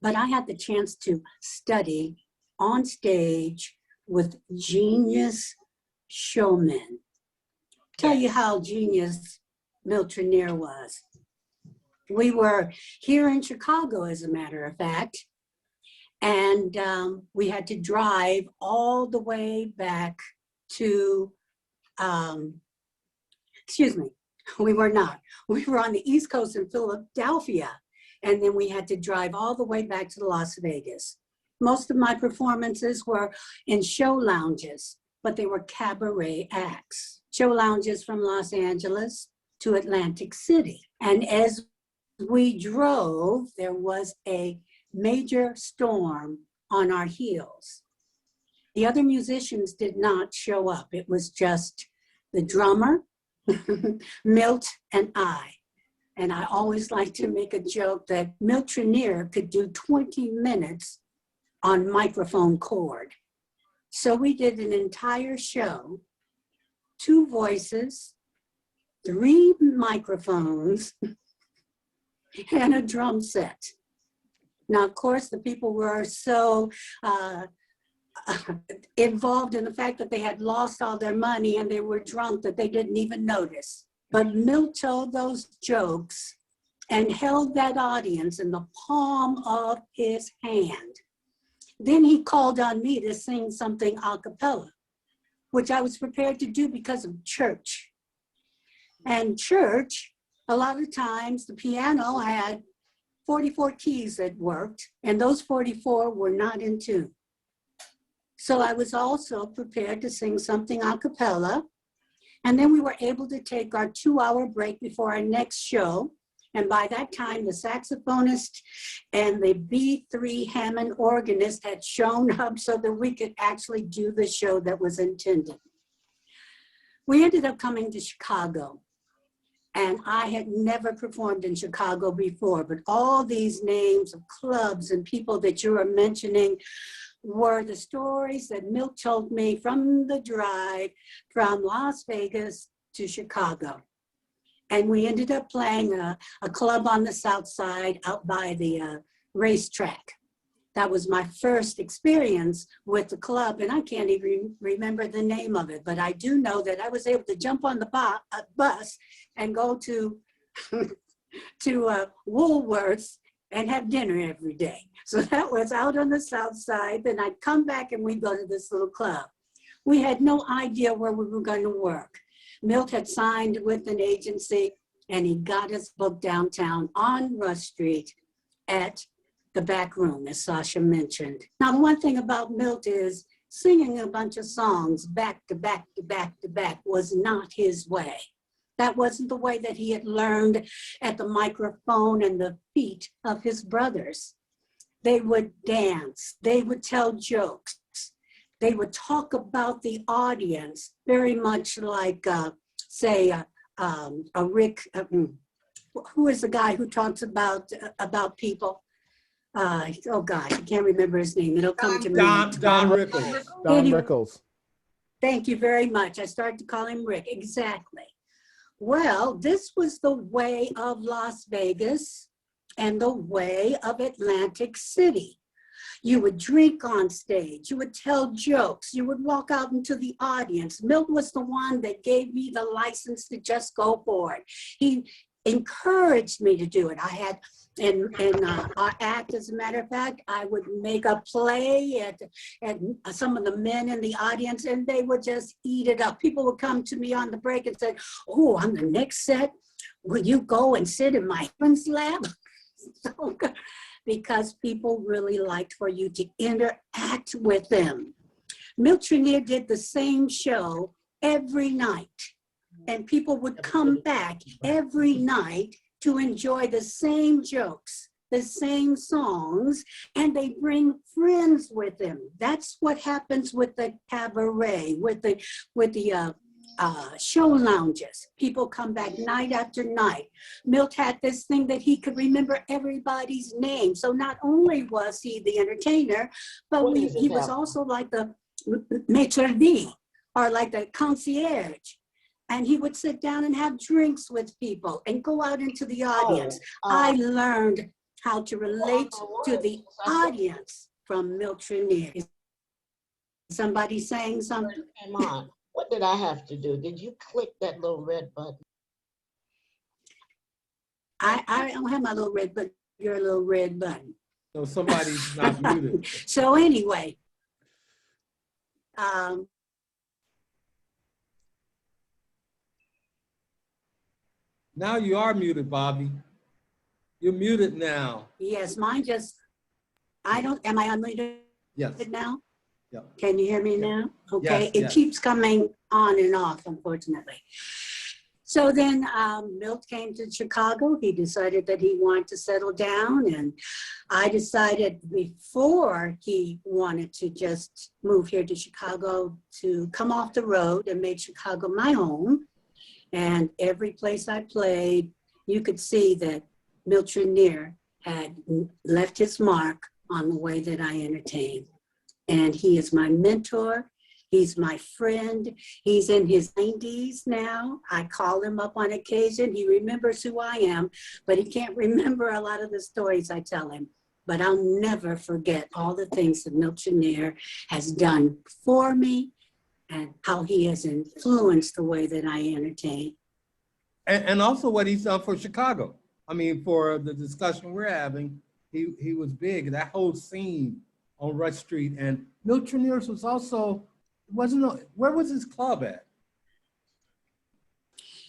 S10: but I had the chance to study on stage with genius showmen. Tell you how genius Milt Trenier was. We were here in Chicago, as a matter of fact, and we had to drive all the way back to, excuse me, we were not. We were on the East Coast in Philadelphia, and then we had to drive all the way back to Las Vegas. Most of my performances were in show lounges, but they were cabaret acts. Show lounges from Los Angeles to Atlantic City. And as we drove, there was a major storm on our heels. The other musicians did not show up. It was just the drummer, Milt, and I. And I always like to make a joke that Milt Trenier could do 20 minutes on microphone cord. So we did an entire show, 2 voices, 3 microphones, and a drum set. Now, of course, the people were so involved in the fact that they had lost all their money and they were drunk that they didn't even notice. But Milt told those jokes and held that audience in the palm of his hand. Then he called on me to sing something a cappella, which I was prepared to do because of church. And church, a lot of times the piano had 44 keys that worked, and those 44 were not in tune. So I was also prepared to sing something a cappella. And then we were able to take our 2-hour break before our next show. And by that time, the saxophonist and the B3 Hammond organist had shown up so that we could actually do the show that was intended. We ended up coming to Chicago. And I had never performed in Chicago before, but all these names of clubs and people that you are mentioning were the stories that Milt told me from the drive from Las Vegas to Chicago. And we ended up playing a club on the South Side out by the racetrack. That was my first experience with the club, and I can't even remember the name of it, but I do know that I was able to jump on the bus and go to Woolworths and have dinner every day. So that was out on the South Side. Then I'd come back and we'd go to this little club. We had no idea where we were going to work. Milt had signed with an agency and he got us booked downtown on Rush Street at the back room, as Sasha mentioned. Now, the one thing about Milt is singing a bunch of songs back to back to back to back was not his way. That wasn't the way that he had learned at the microphone and the feet of his brothers. They would dance, they would tell jokes, they would talk about the audience, very much like, say, a Rick, who is the guy who talks about people? Oh God, I can't remember his name. It'll come to me.
S2: Don Rickles.
S1: Don Rickles.
S10: Thank you very much. I started to call him Rick. Exactly. Well, this was the way of Las Vegas and the way of Atlantic City. You would drink on stage, you would tell jokes, you would walk out into the audience. Milt was the one that gave me the license to just go for it. He encouraged me to do it. I had in our act, as a matter of fact, I would make a play at some of the men in the audience and they would just eat it up. People would come to me on the break and say, oh, on the next set, will you go and sit in my husband's lap? So, because people really liked for you to interact with them. Milt Trenier did the same show every night and people would come back every night to enjoy the same jokes, the same songs, and they bring friends with them. That's what happens with the cabaret, with the show lounges. People come back night after night. Milt had this thing that he could remember everybody's name. So not only was he the entertainer, but he was also like the maitre d' or like the concierge. And he would sit down and have drinks with people and go out into the audience. I learned how to relate to the audience from Milt Trenier. Is somebody saying something?
S9: Come on. What did I have to do? Did you click that little red button?
S10: I don't have my little red button, your little red button.
S2: So somebody's not muted.
S10: So anyway,
S2: now you are muted, Bobby. You're muted now.
S10: yes, mine just, am I unmuted
S2: Yes.
S10: now?
S2: Yeah.
S10: Can you hear me now? Okay,
S2: Yes,
S10: it
S2: yes.
S10: keeps coming on and off, unfortunately. So then Milt came to Chicago. He decided that he wanted to settle down, and I decided before he wanted to just move here to Chicago to come off the road and make Chicago my home. And every place I played, you could see that Milt Trenier had left his mark on the way that I entertained. And he is my mentor. He's my friend. He's in his 90s now. I call him up on occasion. He remembers who I am, but he can't remember a lot of the stories I tell him. But I'll never forget all the things that Milt Trenier has done for me and how he has influenced the way that I entertain.
S2: And also what he's done for Chicago. I mean, for the discussion we're having, he was big. That whole scene on Rush Street. And Milt Trenier's was also, where was his club at?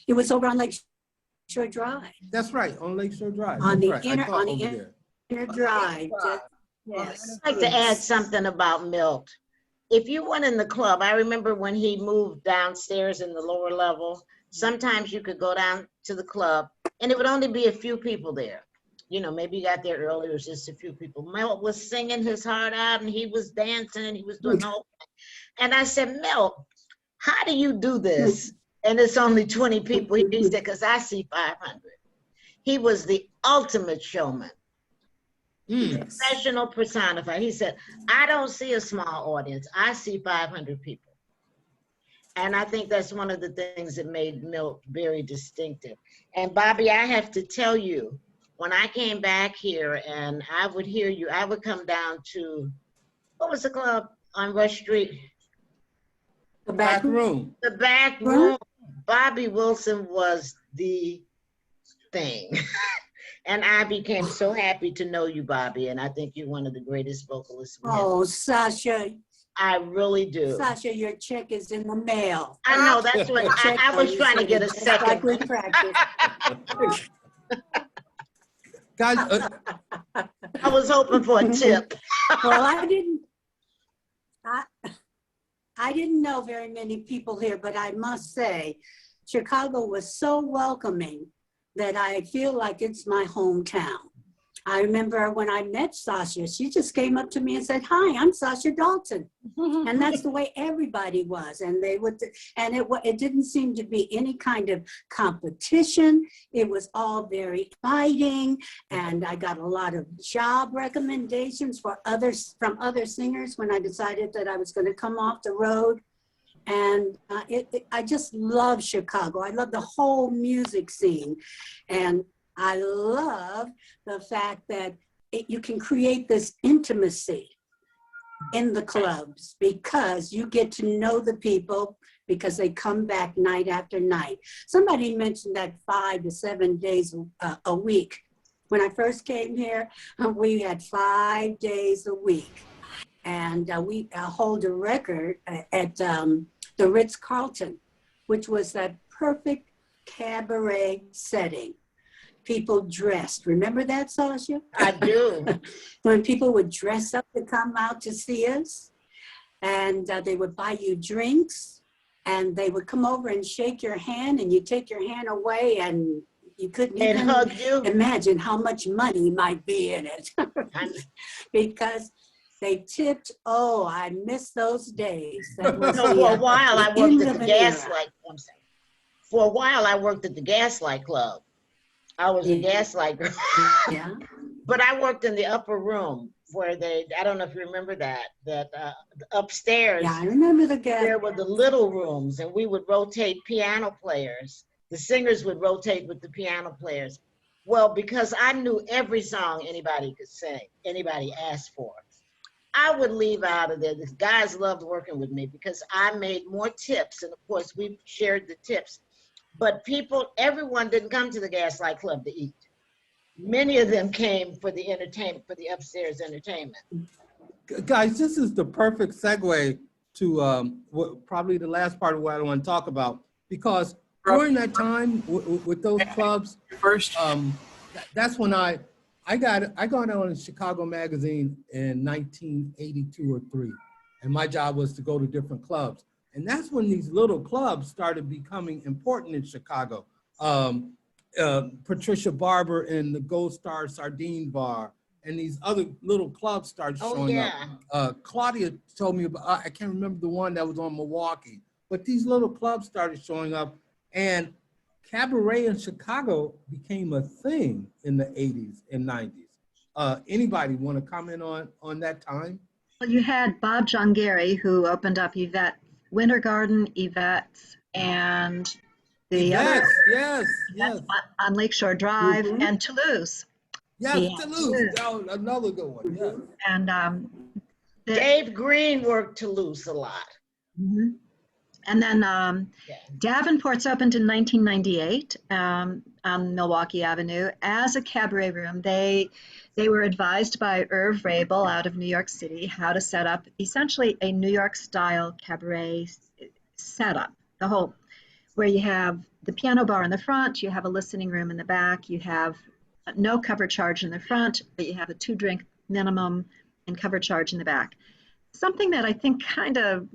S10: It was over on Lakeshore Drive.
S2: That's right, on Lakeshore Drive.
S10: On
S2: That's
S10: the
S2: right.
S10: inner drive.
S9: Yes. I'd like to add something about Milt. If you went in the club, I remember when he moved downstairs in the lower level, sometimes you could go down to the club and it would only be a few people there. You know, maybe you got there early, it was just a few people. Milt was singing his heart out and he was dancing and he was doing the whole thing. And I said, Milt, how do you do this? And it's only 20 people. He said, because I see 500. He was the ultimate showman. Professional personified. He said, I don't see a small audience. I see 500 people. And I think that's one of the things that made Milt very distinctive. And Bobby, I have to tell you, when I came back here and I would hear you, I would come down to, what was the club on Rush Street?
S2: The back room.
S9: The back room. Bobby Wilson was the thing. And I became so happy to know you, Bobby. And I think you're one of the greatest vocalists we have.
S10: Oh, Sasha.
S9: I really do.
S10: Sasha, your check is in the mail.
S9: I know, that's what I was trying to get a second.
S10: Like we practice.
S2: Guys,
S9: I was hoping for a tip.
S10: Well, I didn't know very many people here, but I must say, Chicago was so welcoming that I feel like it's my hometown. I remember when I met Sasha, she just came up to me and said, "Hi, I'm Sasha Daltonn." And that's the way everybody was. And they would, and it didn't seem to be any kind of competition. It was all very inviting. And I got a lot of job recommendations from other singers when I decided that I was going to come off the road. And I just love Chicago. I love the whole music scene. And I love the fact that you can create this intimacy in the clubs because you get to know the people because they come back night after night. Somebody mentioned that 5 to 7 days a week. When I first came here, we had 5 days a week. And we hold a record at the Ritz-Carlton, which was that perfect cabaret setting. People dressed. Remember that, Sasha?
S9: I do.
S10: When people would dress up to come out to see us, and they would buy you drinks, and they would come over and shake your hand, and you take your hand away, and you couldn't even
S9: hug you.
S10: Imagine how much money might be in it. Because they tipped. Oh, I miss those days. That was
S9: for a while, I worked at the Gaslight. I'm sorry. For a while, I worked at the Gaslight Club. I was a Gaslight girl.
S10: Yeah.
S9: But I worked in the upper room where I don't know if you remember that upstairs.
S10: Yeah, I remember the Gaslight.
S9: There were the little rooms and we would rotate piano players. The singers would rotate with the piano players. Well, because I knew every song anybody could sing, anybody asked for. I would leave out of there. The guys loved working with me because I made more tips. And of course, we shared the tips. But everyone didn't come to the Gaslight Club to eat. Many of them came for the entertainment, for the upstairs entertainment.
S2: Guys, this is the perfect segue to probably the last part of what I want to talk about. Because during that time with those clubs, that's when I got on Chicago Magazine in 1982 or 3. And my job was to go to different clubs. And that's when these little clubs started becoming important in Chicago. Patricia Barber in the Gold Star Sardine Bar, and these other little clubs started showing up. Claudia told me about, I can't remember the one that was on Milwaukee, but these little clubs started showing up, and cabaret in Chicago became a thing in the 80s and 90s. Anybody want to comment on that time?
S4: Well, you had Bob Jongeri, who opened up Winter Garden, Yvette's, and the other on Lakeshore Drive, and Toulouse.
S2: Yes, Toulouse. Oh, another good one. Yes.
S4: And
S9: Dave Green worked Toulouse a lot.
S4: Mm-hmm. And then Davenport's opened in 1998 on Milwaukee Avenue as a cabaret room. They were advised by Irv Rabel out of New York City how to set up essentially a New York style cabaret setup. The whole, where you have the piano bar in the front, you have a listening room in the back, you have no cover charge in the front, but you have a 2-drink minimum and cover charge in the back. Something that I think kind of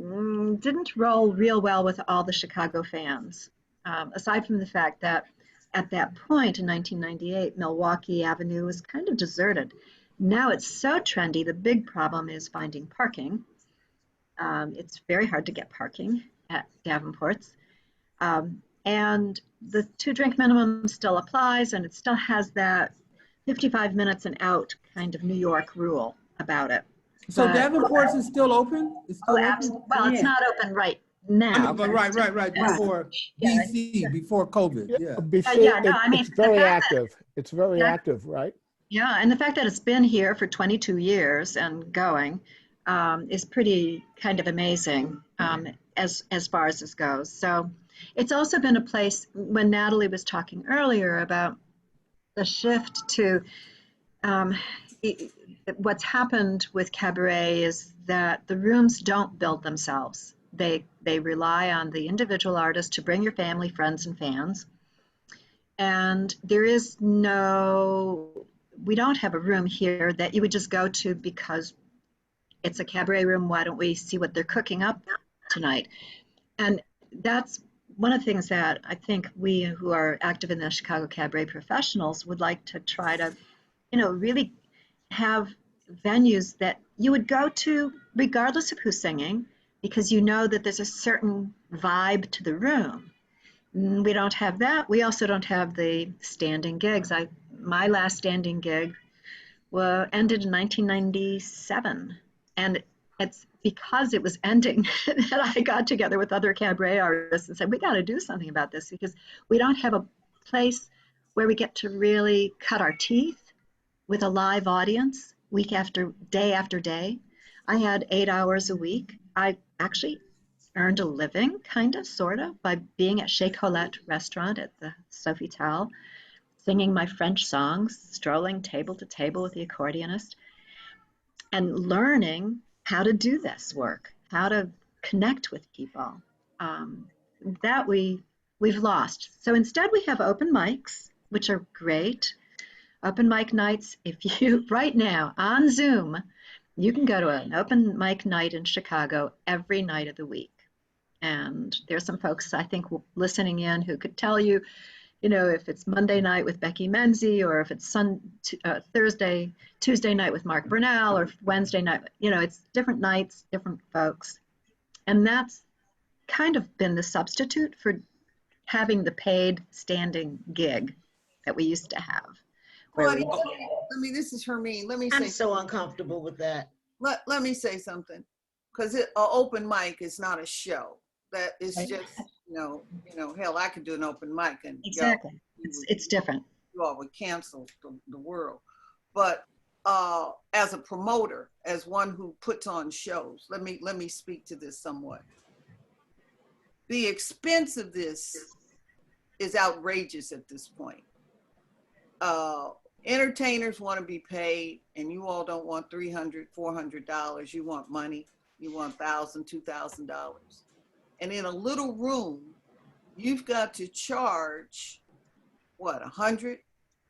S4: didn't roll real well with all the Chicago fans, aside from the fact that at that point in 1998, Milwaukee Avenue was kind of deserted. Now it's so trendy. The big problem is finding parking. It's very hard to get parking at Davenport's. And the 2-drink minimum still applies, and it still has that 55 minutes and out kind of New York rule about it.
S2: So Davenport's is still open? It's still open?
S4: Well, it's not open right now.
S2: But right. Before DC, before COVID, yeah.
S1: It's very active. It's very active, right?
S4: Yeah, and the fact that it's been here for 22 years and going is pretty kind of amazing as far as this goes. So it's also been a place, when Natalie was talking earlier about the shift to what's happened with Cabaret is that the rooms don't build themselves. They rely on the individual artist to bring your family, friends, and fans. And there is we don't have a room here that you would just go to because it's a cabaret room. Why don't we see what they're cooking up tonight? And that's one of the things that I think we who are active in the Chicago Cabaret professionals would like to try to, really have venues that you would go to regardless of who's singing, because you know that there's a certain vibe to the room. We don't have that. We also don't have the standing gigs. My last standing gig ended in 1997, and it's because it was ending that I got together with other cabaret artists and said, we got to do something about this, because we don't have a place where we get to really cut our teeth with a live audience week after day. I had 8 hours a week. I actually earned a living, kind of, sort of, by being at Chez Colette restaurant at the Sofitel, singing my French songs, strolling table to table with the accordionist, and learning how to do this work, how to connect with people. That we've lost. So instead we have open mics, which are great. Open mic nights, if you, right now, on Zoom, you can go to an open mic night in Chicago every night of the week. And there's some folks, I think, listening in who could tell you, if it's Monday night with Becky Menzie, or if it's Tuesday night with Mark Burnell, or Wednesday night, it's different nights, different folks. And that's kind of been the substitute for having the paid standing gig that we used to have.
S7: This is Hermene.
S9: I'm so uncomfortable with that.
S7: Let me say something, because an open mic is not a show. That is just, hell, I could do an open mic and
S4: exactly. It's different.
S7: You all would cancel the world. But as a promoter, as one who puts on shows, let me speak to this somewhat. The expense of this is outrageous at this point. Entertainers want to be paid, and you all don't want $300, $400. You want money. You want $1,000, $2,000. And in a little room, you've got to charge, what, 100,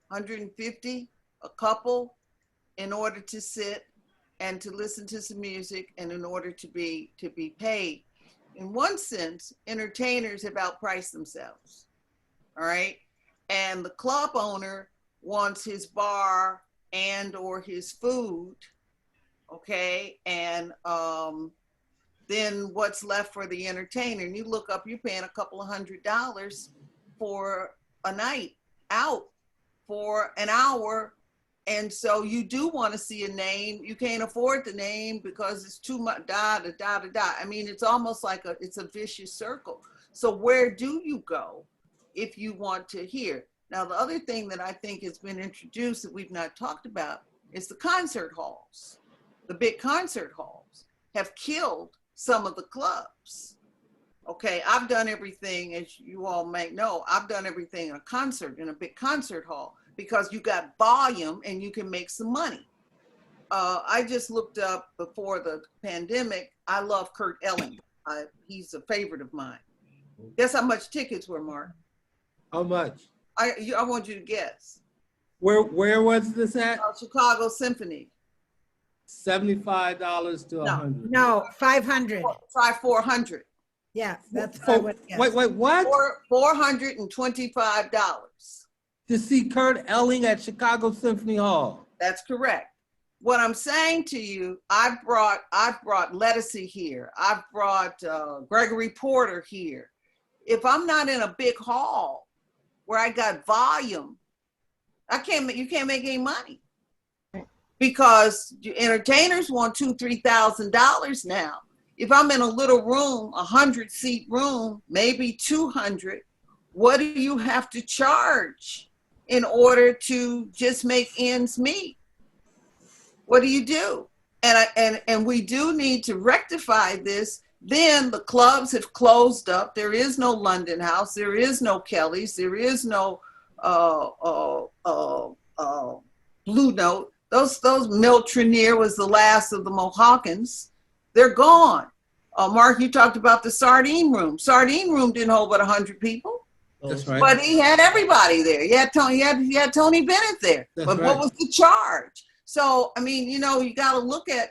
S7: 150, a couple, in order to sit and to listen to some music, and in order to be paid. In one sense, entertainers have outpriced themselves, all right? And the club owner wants his bar and or his food, okay? And then what's left for the entertainer? And you look up, you're paying a couple of $100 for a night out for an hour. And so you do want to see a name. You can't afford the name because it's too much, I mean, it's almost like it's a vicious circle. So where do you go if you want to hear? Now, the other thing that I think has been introduced that we've not talked about is the concert halls. The big concert halls have killed some of the clubs. Okay, I've done everything, as you all may know, I've done everything in a big concert hall, because you got volume and you can make some money. I just looked up before the pandemic. I love Kurt Elling. He's a favorite of mine. Guess how much tickets were, Mark?
S2: How much?
S7: I want you to guess.
S2: Where was this at?
S7: Chicago Symphony.
S2: $75 to $100.
S11: No, 500.
S7: Try 400.
S11: Yeah, that's
S2: For, wait, what?
S7: $425.
S2: To see Kurt Elling at Chicago Symphony Hall.
S7: That's correct. What I'm saying to you, I've brought Letticy here. I've brought Gregory Porter here. If I'm not in a big hall where I got volume, you can't make any money, because entertainers want $2,000-$3,000 now. If I'm in a little room, 100-seat room, maybe 200, what do you have to charge in order to just make ends meet? What do you do? And we do need to rectify this. Then the clubs have closed up. There is no London House. There is no Kelly's. There is no Blue Note. Those Miltronier was the last of the Mohawkins. They're gone. Mark, you talked about the Sardine Room. Sardine Room didn't hold but 100 people.
S2: That's right.
S7: But he had everybody there. He had Tony Bennett there.
S2: That's
S7: but
S2: right.
S7: What was the charge? So I mean, you got to look at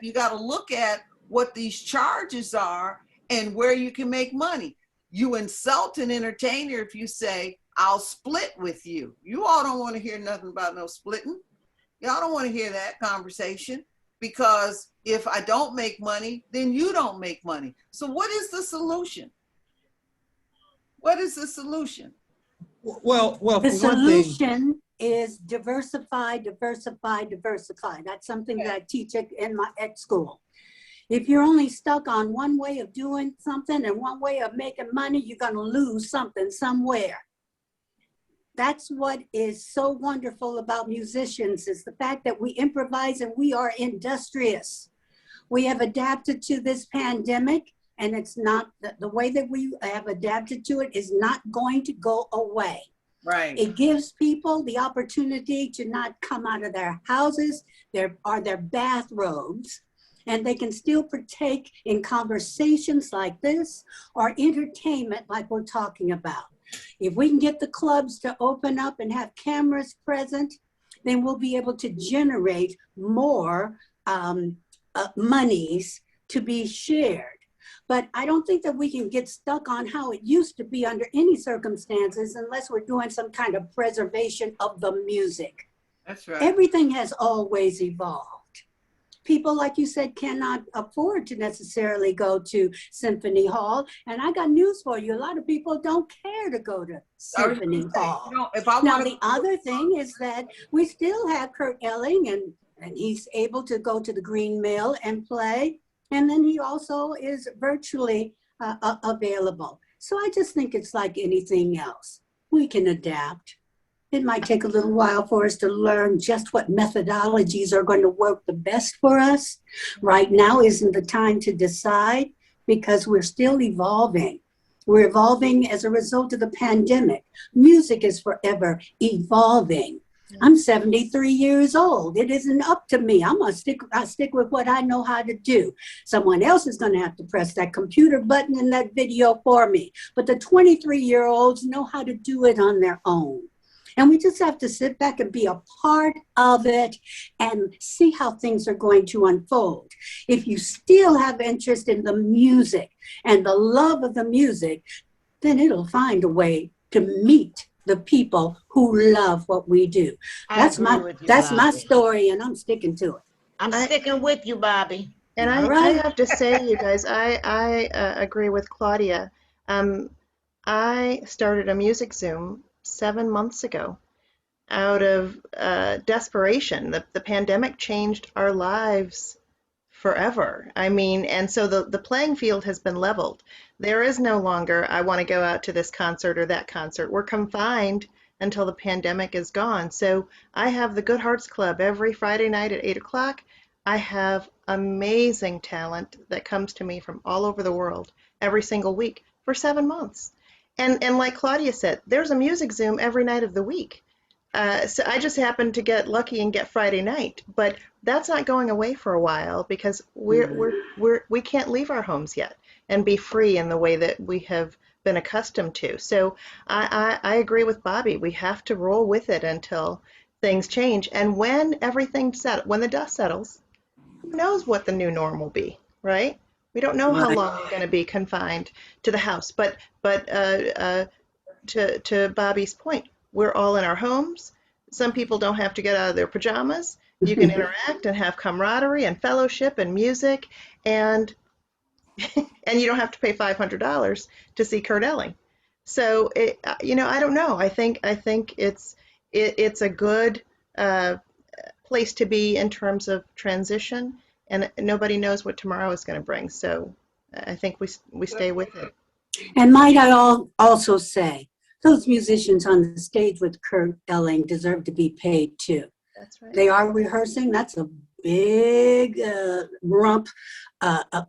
S7: what these charges are and where you can make money. You insult an entertainer if you say, "I'll split with you." You all don't want to hear nothing about no splitting. Y'all don't want to hear that conversation, because if I don't make money, then you don't make money. So what is the solution? What is the solution?
S2: Well,
S10: The
S2: for one thing,
S10: solution is diversify. That's something that I teach at school. If you're only stuck on one way of doing something and one way of making money, you're going to lose something somewhere. That's what is so wonderful about musicians, is the fact that we improvise and we are industrious. We have adapted to this pandemic, and it's not the way that we have adapted to it is not going to go away.
S7: Right.
S10: It gives people the opportunity to not come out of their houses, their bathrobes, and they can still partake in conversations like this or entertainment like we're talking about. If we can get the clubs to open up and have cameras present, then we'll be able to generate more monies to be shared. But I don't think that we can get stuck on how it used to be under any circumstances unless we're doing some kind of preservation of the music.
S7: That's right.
S10: Everything has always evolved. People, like you said, cannot afford to necessarily go to Symphony Hall. And I got news for you. A lot of people don't care to go to Symphony Hall. Now, the other thing is that we still have Kurt Elling, and he's able to go to the Green Mill and play. And then he also is virtually available. So I just think it's like anything else. We can adapt. It might take a little while for us to learn just what methodologies are going to work the best for us. Right now isn't the time to decide, because we're still evolving. We're evolving as a result of the pandemic. Music is forever evolving. I'm 73 years old. It isn't up to me. I stick with what I know how to do. Someone else is going to have to press that computer button in that video for me. But the 23-year-olds know how to do it on their own. And we just have to sit back and be a part of it and see how things are going to unfold. If you still have interest in the music and the love of the music, then it'll find a way to meet the people who love what we do. That's my story, and I'm sticking to it.
S9: I'm sticking with you, Bobby.
S8: And I have to say, you guys, I agree with Claudia. I started a music Zoom 7 months ago out of desperation. The pandemic changed our lives forever. I mean, and so the playing field has been leveled. There is no longer, I want to go out to this concert or that concert. We're confined until the pandemic is gone. So I have the Good Hearts Club every Friday night at 8 o'clock. I have amazing talent that comes to me from all over the world every single week for 7 months. And like Claudia said, there's a music Zoom every night of the week. So I just happened to get lucky and get Friday night, but that's not going away for a while, because we can't leave our homes yet and be free in the way that we have been accustomed to. So I agree with Bobby. We have to roll with it until things change. And when everything when the dust settles, who knows what the new norm will be, right? We don't know how
S10: Right.
S8: long we're going to be confined to the house. But to Bobby's point, we're all in our homes. Some people don't have to get out of their pajamas. You can interact and have camaraderie and fellowship and music, and and you don't have to pay $500 to see Kurt Elling. So I don't know. I think it's a good place to be in terms of transition, and nobody knows what tomorrow is going to bring. So I think we stay with it.
S10: And might I also say, those musicians on the stage with Kurt Elling deserve to be paid too.
S8: That's right.
S10: They are rehearsing. That's a big rump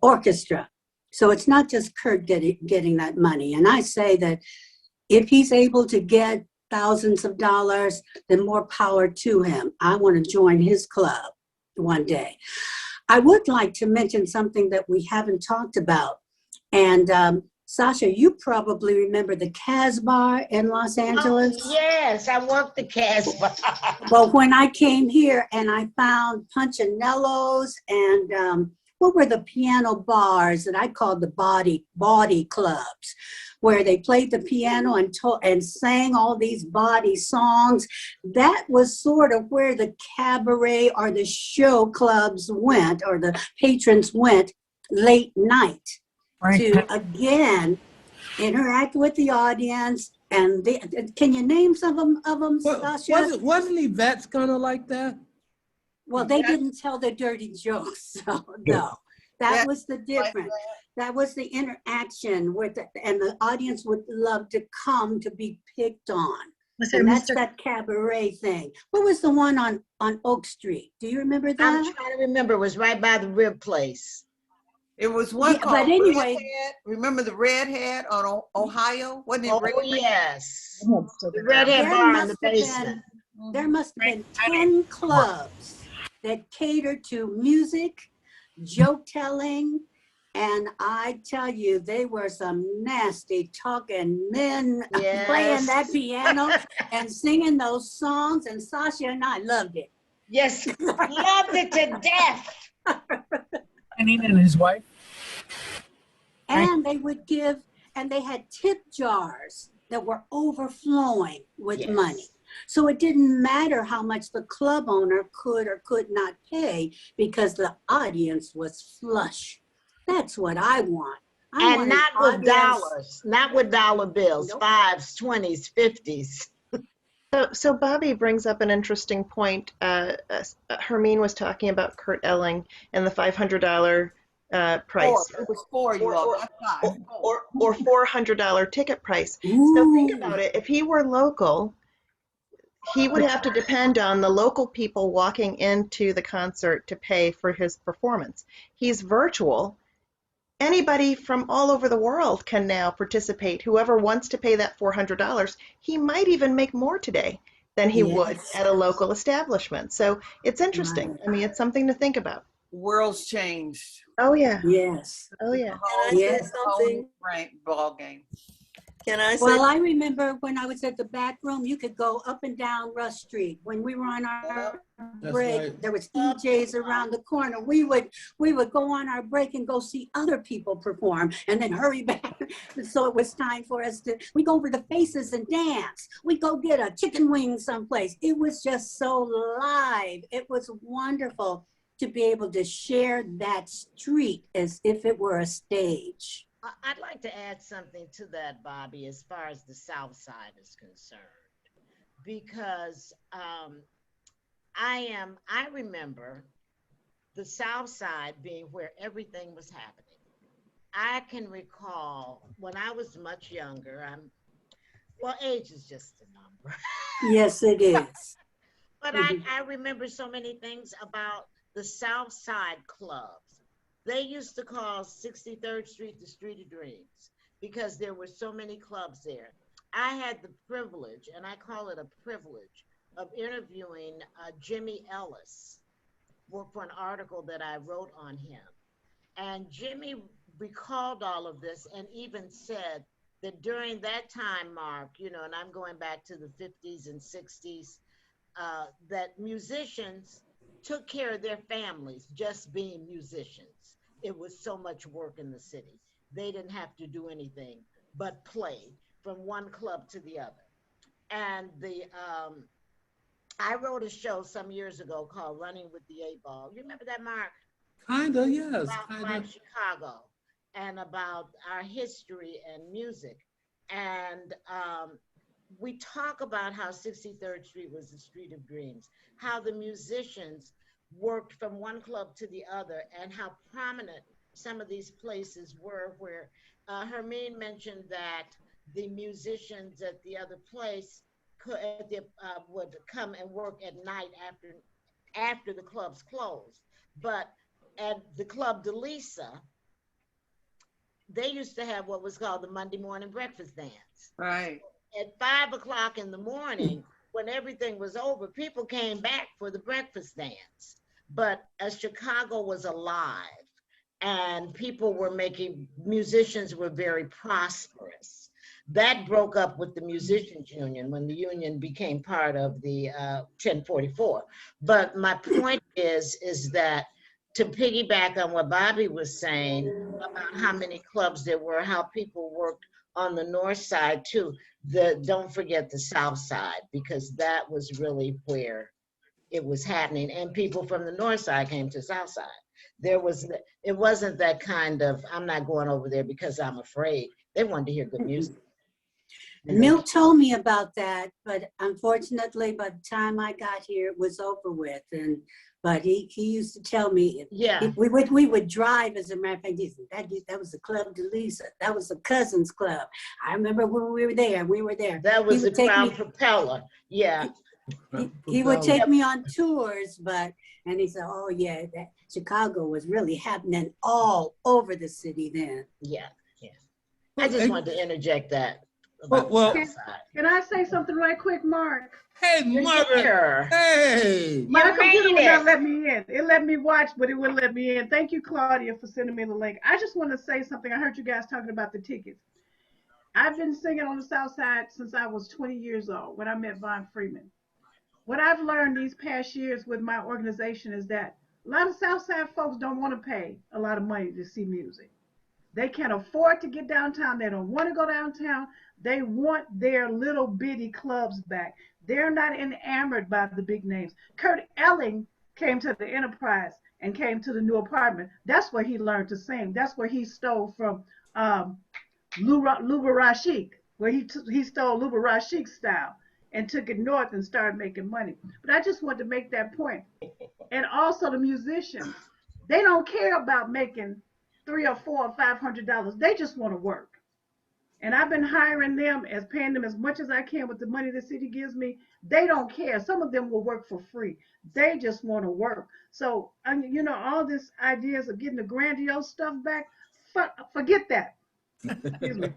S10: orchestra. So it's not just Kurt getting that money. And I say that if he's able to get thousands of dollars, then more power to him. I want to join his club one day. I would like to mention something that we haven't talked about. And Sasha, you probably remember the Casbah in Los Angeles.
S9: Oh, yes, I worked the Casbah.
S10: Well, when I came here and I found Punchinellos and what were the piano bars that I called the body clubs, where they played the piano and sang all these body songs. That was sort of where the cabaret or the show clubs went, or the patrons went late night. Right. To again interact with the audience. And can you name some of them, Sasha?
S2: Wasn't Yvette's kind of like that?
S10: Well, they didn't tell the dirty jokes, so no. That was the difference. That was the interaction with and the audience would love to come to be picked on. And that's that cabaret thing. What was the one on Oak Street? Do you remember that?
S9: I'm trying to remember. It was right by the rib place.
S7: It was one called
S10: but anyway,
S7: Red Hat. Remember the Red Hat on Ohio? Wasn't it Red Hat?
S9: Yes. The Red Hat bar in the basement.
S10: There must have been 10 clubs that catered to music, joke telling, and I tell you, they were some nasty talking men playing that piano and singing those songs, and Sasha and I loved it.
S9: Yes, loved it to death.
S11: And his wife.
S10: And they would give, and they had tip jars that were overflowing with money. So it didn't matter how much the club owner could or could not pay because the audience was flush. That's what I want.
S9: And not with dollars, not with dollar bills, nope. 5s, 20s, 50s.
S8: So Bobby brings up an interesting point. Hermene was talking about Kurt Elling and the $500 price.
S7: It was $4, you all.
S8: Or $400 ticket price.
S10: Ooh.
S8: So think about it. If he were local, he would have to depend on the local people walking into the concert to pay for his performance. He's virtual. Anybody from all over the world can now participate. Whoever wants to pay that $400, he might even make more today than he would at a local establishment. So it's interesting.
S10: Right.
S8: I mean, it's something to think about.
S7: World's changed.
S8: Oh, yeah.
S10: Yes.
S8: Oh, yeah.
S7: Something? Ball game.
S12: Can I say?
S10: Well, I remember when I was at the back room, you could go up and down Rush Street. When we were on our break, there was DJs around the corner. We would go on our break and go see other people perform and then hurry back. So it was time for us we go over the Faces and dance. We go get a chicken wing someplace. It was just so live. It was wonderful to be able to share that street as if it were a stage.
S9: I'd like to add something to that, Bobby, as far as the South Side is concerned, because I remember the South Side being where everything was happening. I can recall when I was much younger, age is just a number.
S10: Yes, it is.
S9: But I remember so many things about the South Side clubs. They used to call 63rd Street the Street of Dreams because there were so many clubs there. I had the privilege, and I call it a privilege, of interviewing Jimmy Ellis for an article that I wrote on him. And Jimmy recalled all of this and even said that during that time, Mark, and I'm going back to the 50s and 60s, that musicians took care of their families just being musicians. it was so much work in the city. They didn't have to do anything but play from one club to the other. And I wrote a show some years ago called Running with the Eight Ball. You remember that, Mark?
S2: Kinda, yes.
S9: About Chicago and about our history and music. And we talk about how 63rd Street was the street of dreams, how the musicians worked from one club to the other, and how prominent some of these places were, where Hermene mentioned that the musicians at the other place would come and work at night after the clubs closed. But at the Club de Lisa, they used to have what was called the Monday morning breakfast dance.
S7: Right.
S9: At 5 o'clock in the morning, when everything was over, people came back for the breakfast dance. But as Chicago was alive and musicians were very prosperous, that broke up with the Musicians Union when the union became part of the 1044. But my point is that, to piggyback on what Bobby was saying about how many clubs there were, how people worked on the north side too, don't forget the south side, because that was really where it was happening. And people from the north side came to the south side. It wasn't that kind of, I'm not going over there because I'm afraid. They wanted to hear good music.
S10: Milt told me about that, but unfortunately, by the time I got here, it was over with. But he used to tell me, we would drive, as a matter of fact, that was the Club de Lisa. That was the Cousins Club. I remember when we were there.
S9: That was the Crown Propeller. Yeah.
S10: He would take me on tours, and he said, oh yeah, that Chicago was really happening all over the city then.
S9: Yeah. I just wanted to interject that.
S11: Can I say something right quick, Mark?
S2: Hey, Margaret. Hey.
S11: My computer would not let me in. It let me watch, but it wouldn't let me in. Thank you, Claudia, for sending me the link. I just want to say something. I heard you guys talking about the tickets. I've been singing on the South Side since I was 20 years old when I met Von Freeman. What I've learned these past years with my organization is that a lot of South Side folks don't want to pay a lot of money to see music. They can't afford to get downtown. They don't want to go downtown. They want their little bitty clubs back. They're not enamored by the big names. Kurt Elling came to the Enterprise and came to the new apartment. That's where he learned to sing. That's where he stole from Luba Rashik, where he stole Luba Rashik's style and took it north and started making money. But I just want to make that point. And also the musicians, they don't care about making $300 or $400 or $500. They just want to work. And I've been hiring them, paying them as much as I can with the money the city gives me. They don't care. Some of them will work for free. They just want to work. So, all these ideas of getting the grandiose stuff back, forget that. Excuse me.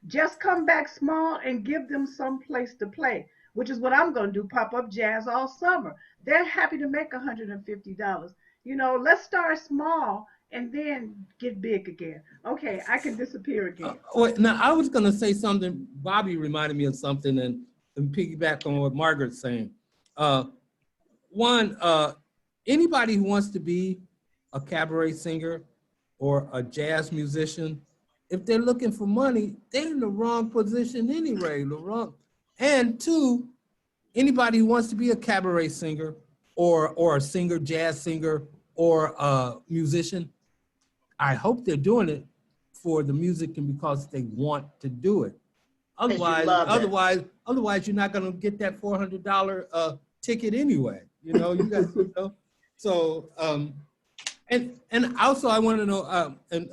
S11: Just come back small and give them some place to play, which is what I'm going to do, pop-up jazz all summer. They're happy to make $150. Let's start small and then get big again. Okay, I can disappear again.
S2: Now, I was going to say something. Bobby reminded me of something, and piggyback on what Margaret's saying. Anybody who wants to be a cabaret singer or a jazz musician, if they're looking for money, they're in the wrong position anyway. And two, anybody who wants to be a cabaret singer or a singer, jazz singer, or a musician, I hope they're doing it for the music and because they want to do it. Otherwise, you're not going to get that $400 ticket anyway. You guys. So, and also I want to know and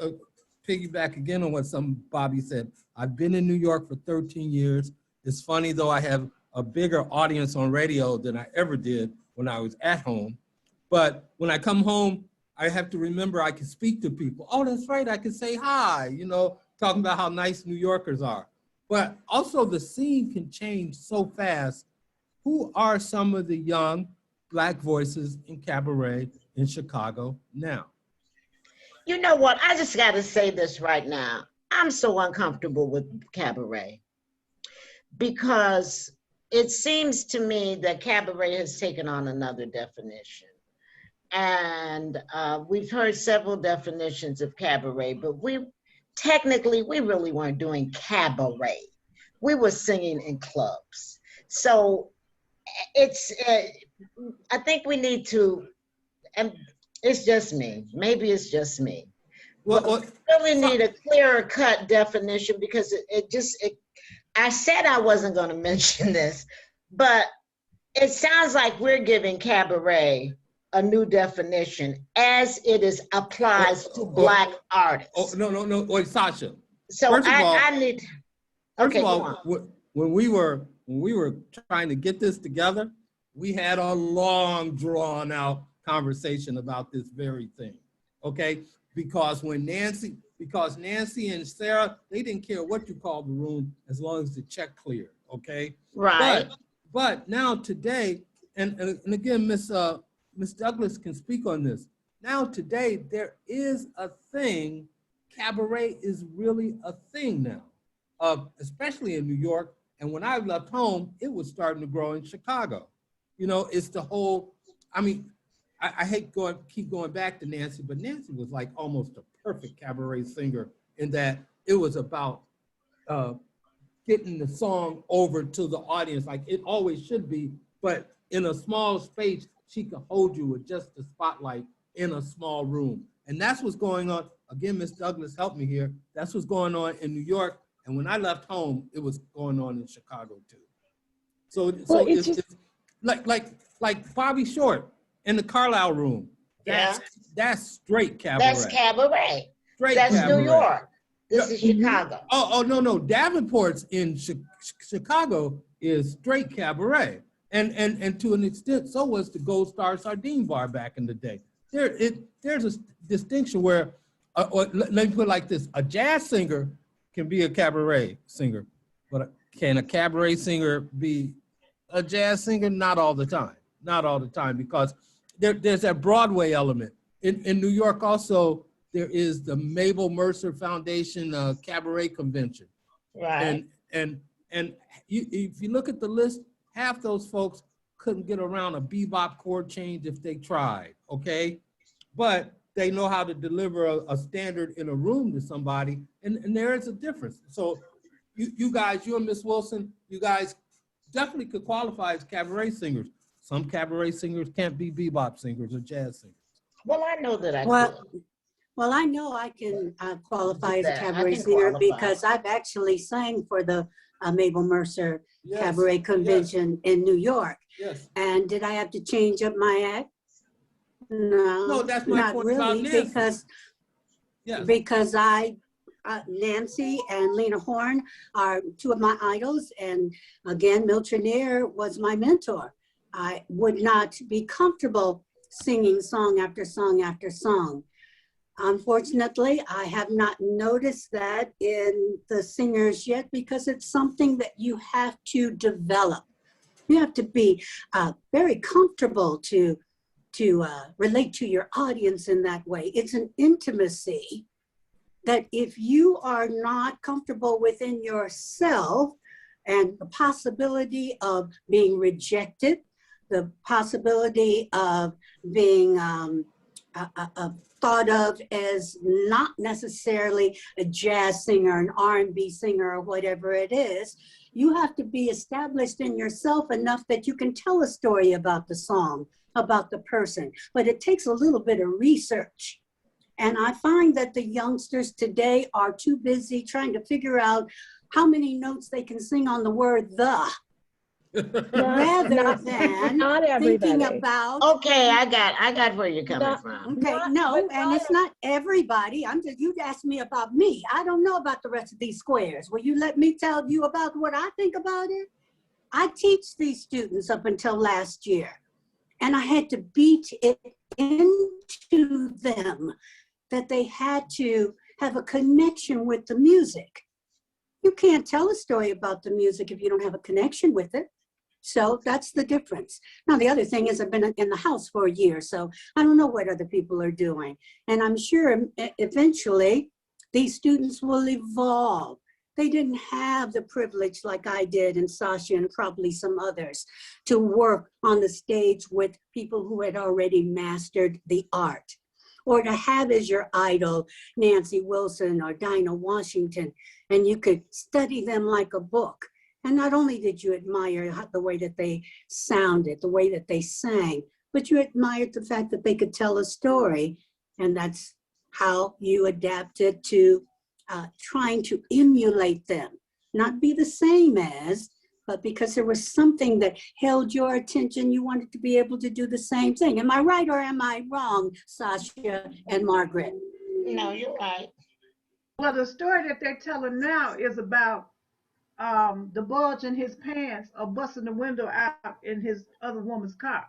S2: piggyback again on what Bobby said. I've been in New York for 13 years. It's funny though, I have a bigger audience on radio than I ever did when I was at home. But when I come home, I have to remember I can speak to people. Oh, that's right, I can say hi, talking about how nice New Yorkers are. But also the scene can change so fast. Who are some of the young Black voices in cabaret in Chicago now?
S9: You know what, I just got to say this right now. I'm so uncomfortable with cabaret because it seems to me that cabaret has taken on another definition. And we've heard several definitions of cabaret, but technically we really weren't doing cabaret. We were singing in clubs. So it's, I think we need to, and it's just me, maybe it's just me. Well, we really need a clearer cut definition, because I said I wasn't going to mention this, but it sounds like we're giving cabaret a new definition as it is applies to Black artists.
S2: No. Wait, Sasha.
S9: So
S2: first of all,
S9: I need.
S2: First
S9: Okay,
S2: of all, when we were trying to get this together, we had a long, drawn out conversation about this very thing. Okay, because Nancy and Sarah, they didn't care what you called the room as long as the check cleared. Okay.
S9: Right.
S2: But now today, and again, Miss Douglas can speak on this. Now today, there is a thing. Cabaret is really a thing now, especially in New York. And when I left home, it was starting to grow in Chicago. You know, it's the whole, I mean, I hate keep going back to Nancy, but Nancy was like almost a perfect cabaret singer in that it was about getting the song over to the audience like it always should be, but in a small space, she could hold you with just the spotlight in a small room. And that's what's going on. Again, Miss Douglas helped me here. That's what's going on in New York. And when I left home, it was going on in Chicago too. So it's like Bobby Short in the Carlisle Room. That's straight cabaret.
S9: That's cabaret.
S2: Straight
S9: That's
S2: cabaret.
S9: New York. This is Chicago.
S2: Oh, no. Davenport's in Chicago is straight cabaret. And to an extent, so was the Gold Star Sardine Bar back in the day. There's a distinction where, let me put it like this, a jazz singer can be a cabaret singer, but can a cabaret singer be a jazz singer? Not all the time. Not all the time, because there's that Broadway element. In New York also, there is the Mabel Mercer Foundation Cabaret Convention.
S9: Right.
S2: And if you look at the list, half those folks couldn't get around a bebop chord change if they tried, okay? But they know how to deliver a standard in a room to somebody, and there is a difference. So you guys, you and Miss Wilson, you guys definitely could qualify as cabaret singers. Some cabaret singers can't be bebop singers or jazz singers.
S9: Well, I know that I could.
S10: Well, I know I can qualify as a cabaret singer because I've actually sang for the Mabel Mercer Cabaret Convention in New York.
S2: Yes.
S10: And did I have to change up my act? No,
S2: that's my
S10: not
S2: point
S10: really,
S2: about Nancy.
S10: because Nancy and Lena Horne are two of my idols, and again, Mildred Nair was my mentor. I would not be comfortable singing song after song after song. Unfortunately, I have not noticed that in the singers yet, because it's something that you have to develop. You have to be very comfortable to relate to your audience in that way. It's an intimacy that if you are not comfortable within yourself, and the possibility of being rejected, the possibility of being thought of as not necessarily a jazz singer, an R&B singer, or whatever it is, you have to be established in yourself enough that you can tell a story about the song, about the person. But it takes a little bit of research. And I find that the youngsters today are too busy trying to figure out how many notes they can sing on the word the. Rather than
S6: not
S10: thinking about.
S9: Okay, I got where you're coming from.
S10: Okay, and it's not everybody. You asked me about me. I don't know about the rest of these squares. Will you let me tell you about what I think about it? I teach these students up until last year, and I had to beat it into them that they had to have a connection with the music. You can't tell a story about the music if you don't have a connection with it. So that's the difference. Now, the other thing is I've been in the house for a year, so I don't know what other people are doing. And I'm sure eventually these students will evolve They didn't have the privilege like I did and Sasha and probably some others to work on the stage with people who had already mastered the art, or to have as your idol Nancy Wilson or Dinah Washington, and you could study them like a book. And not only did you admire the way that they sounded, the way that they sang, but you admired the fact that they could tell a story. And that's how you adapted to trying to emulate them, not be the same as, but because there was something that held your attention, you wanted to be able to do the same thing. Am I right or am I wrong, Sasha and Margaret?
S9: No, you're right.
S11: Well, the story that they're telling now is about the bulge in his pants or busting the window out in his other woman's car.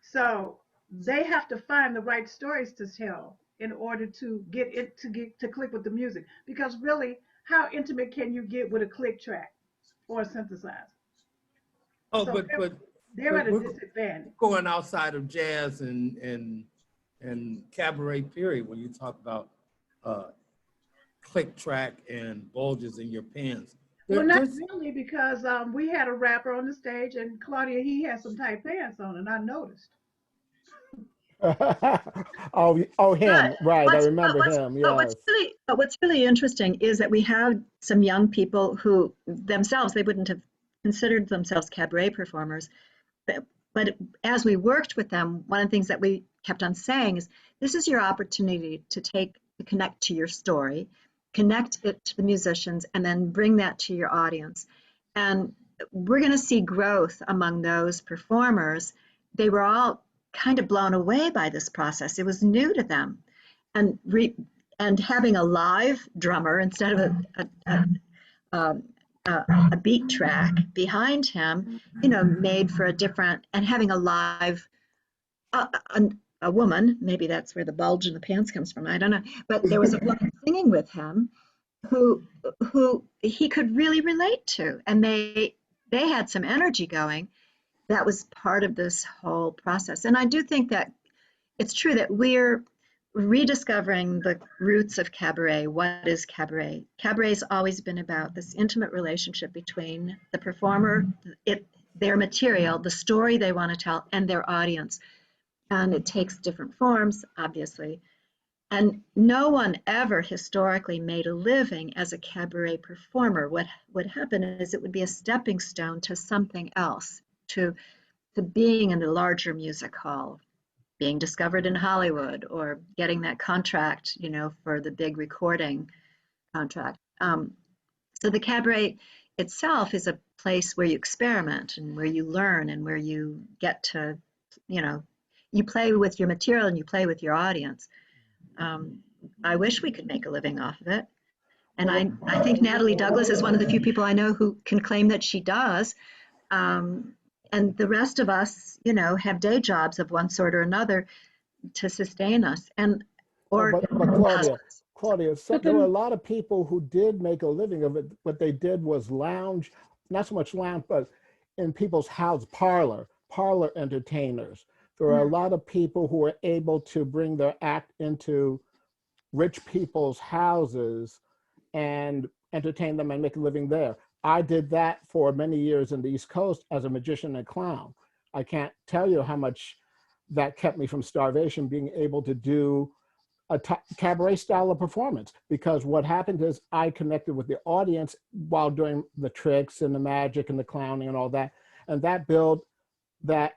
S11: So they have to find the right stories to tell in order to get it to click with the music. Because really, how intimate can you get with a click track or a synthesizer?
S2: Oh,
S11: So they're at a disadvantage.
S2: Going outside of jazz and cabaret period when you talk about click track and bulges in your pants.
S11: Well, not really, because we had a rapper on the stage, and Claudia, he had some tight pants on, and I noticed.
S1: Him, right? I remember him. Yeah.
S4: But what's really interesting is that we have some young people who themselves, they wouldn't have considered themselves cabaret performers, but as we worked with them, one of the things that we kept on saying is, this is your opportunity to connect to your story, connect it to the musicians, and then bring that to your audience. And we're going to see growth among those performers. They were all kind of blown away by this process. It was new to them. And having a live drummer instead of a beat track behind him, made for a different, and having a live, a woman, maybe that's where the bulge in the pants comes from, I don't know, but there was a woman singing with him who he could really relate to, and they had some energy going. That was part of this whole process. And I do think that it's true that we're rediscovering the roots of cabaret. What is cabaret? Cabaret has always been about this intimate relationship between the performer, their material, the story they want to tell, and their audience. And it takes different forms, obviously. And no one ever historically made a living as a cabaret performer. What would happen is it would be a stepping stone to something else, to being in a larger music hall, being discovered in Hollywood, or getting that contract, for the big recording contract. So the cabaret itself is a place where you experiment and where you learn and where you get to, you play with your material and you play with your audience. I wish we could make a living off of it. And I think Natalie Douglas is one of the few people I know who can claim that she does. And the rest of us, have day jobs of one sort or another to sustain us.
S1: But Claudia, there were a lot of people who did make a living of it. What they did was lounge, not so much lounge, but in people's house, parlor entertainers. There are a lot of people who were able to bring their act into rich people's houses and entertain them and make a living there. I did that for many years in the East Coast as a magician and clown. I can't tell you how much that kept me from starvation, being able to do a cabaret style of performance, because what happened is I connected with the audience while doing the tricks and the magic and the clowning and all that. And that built that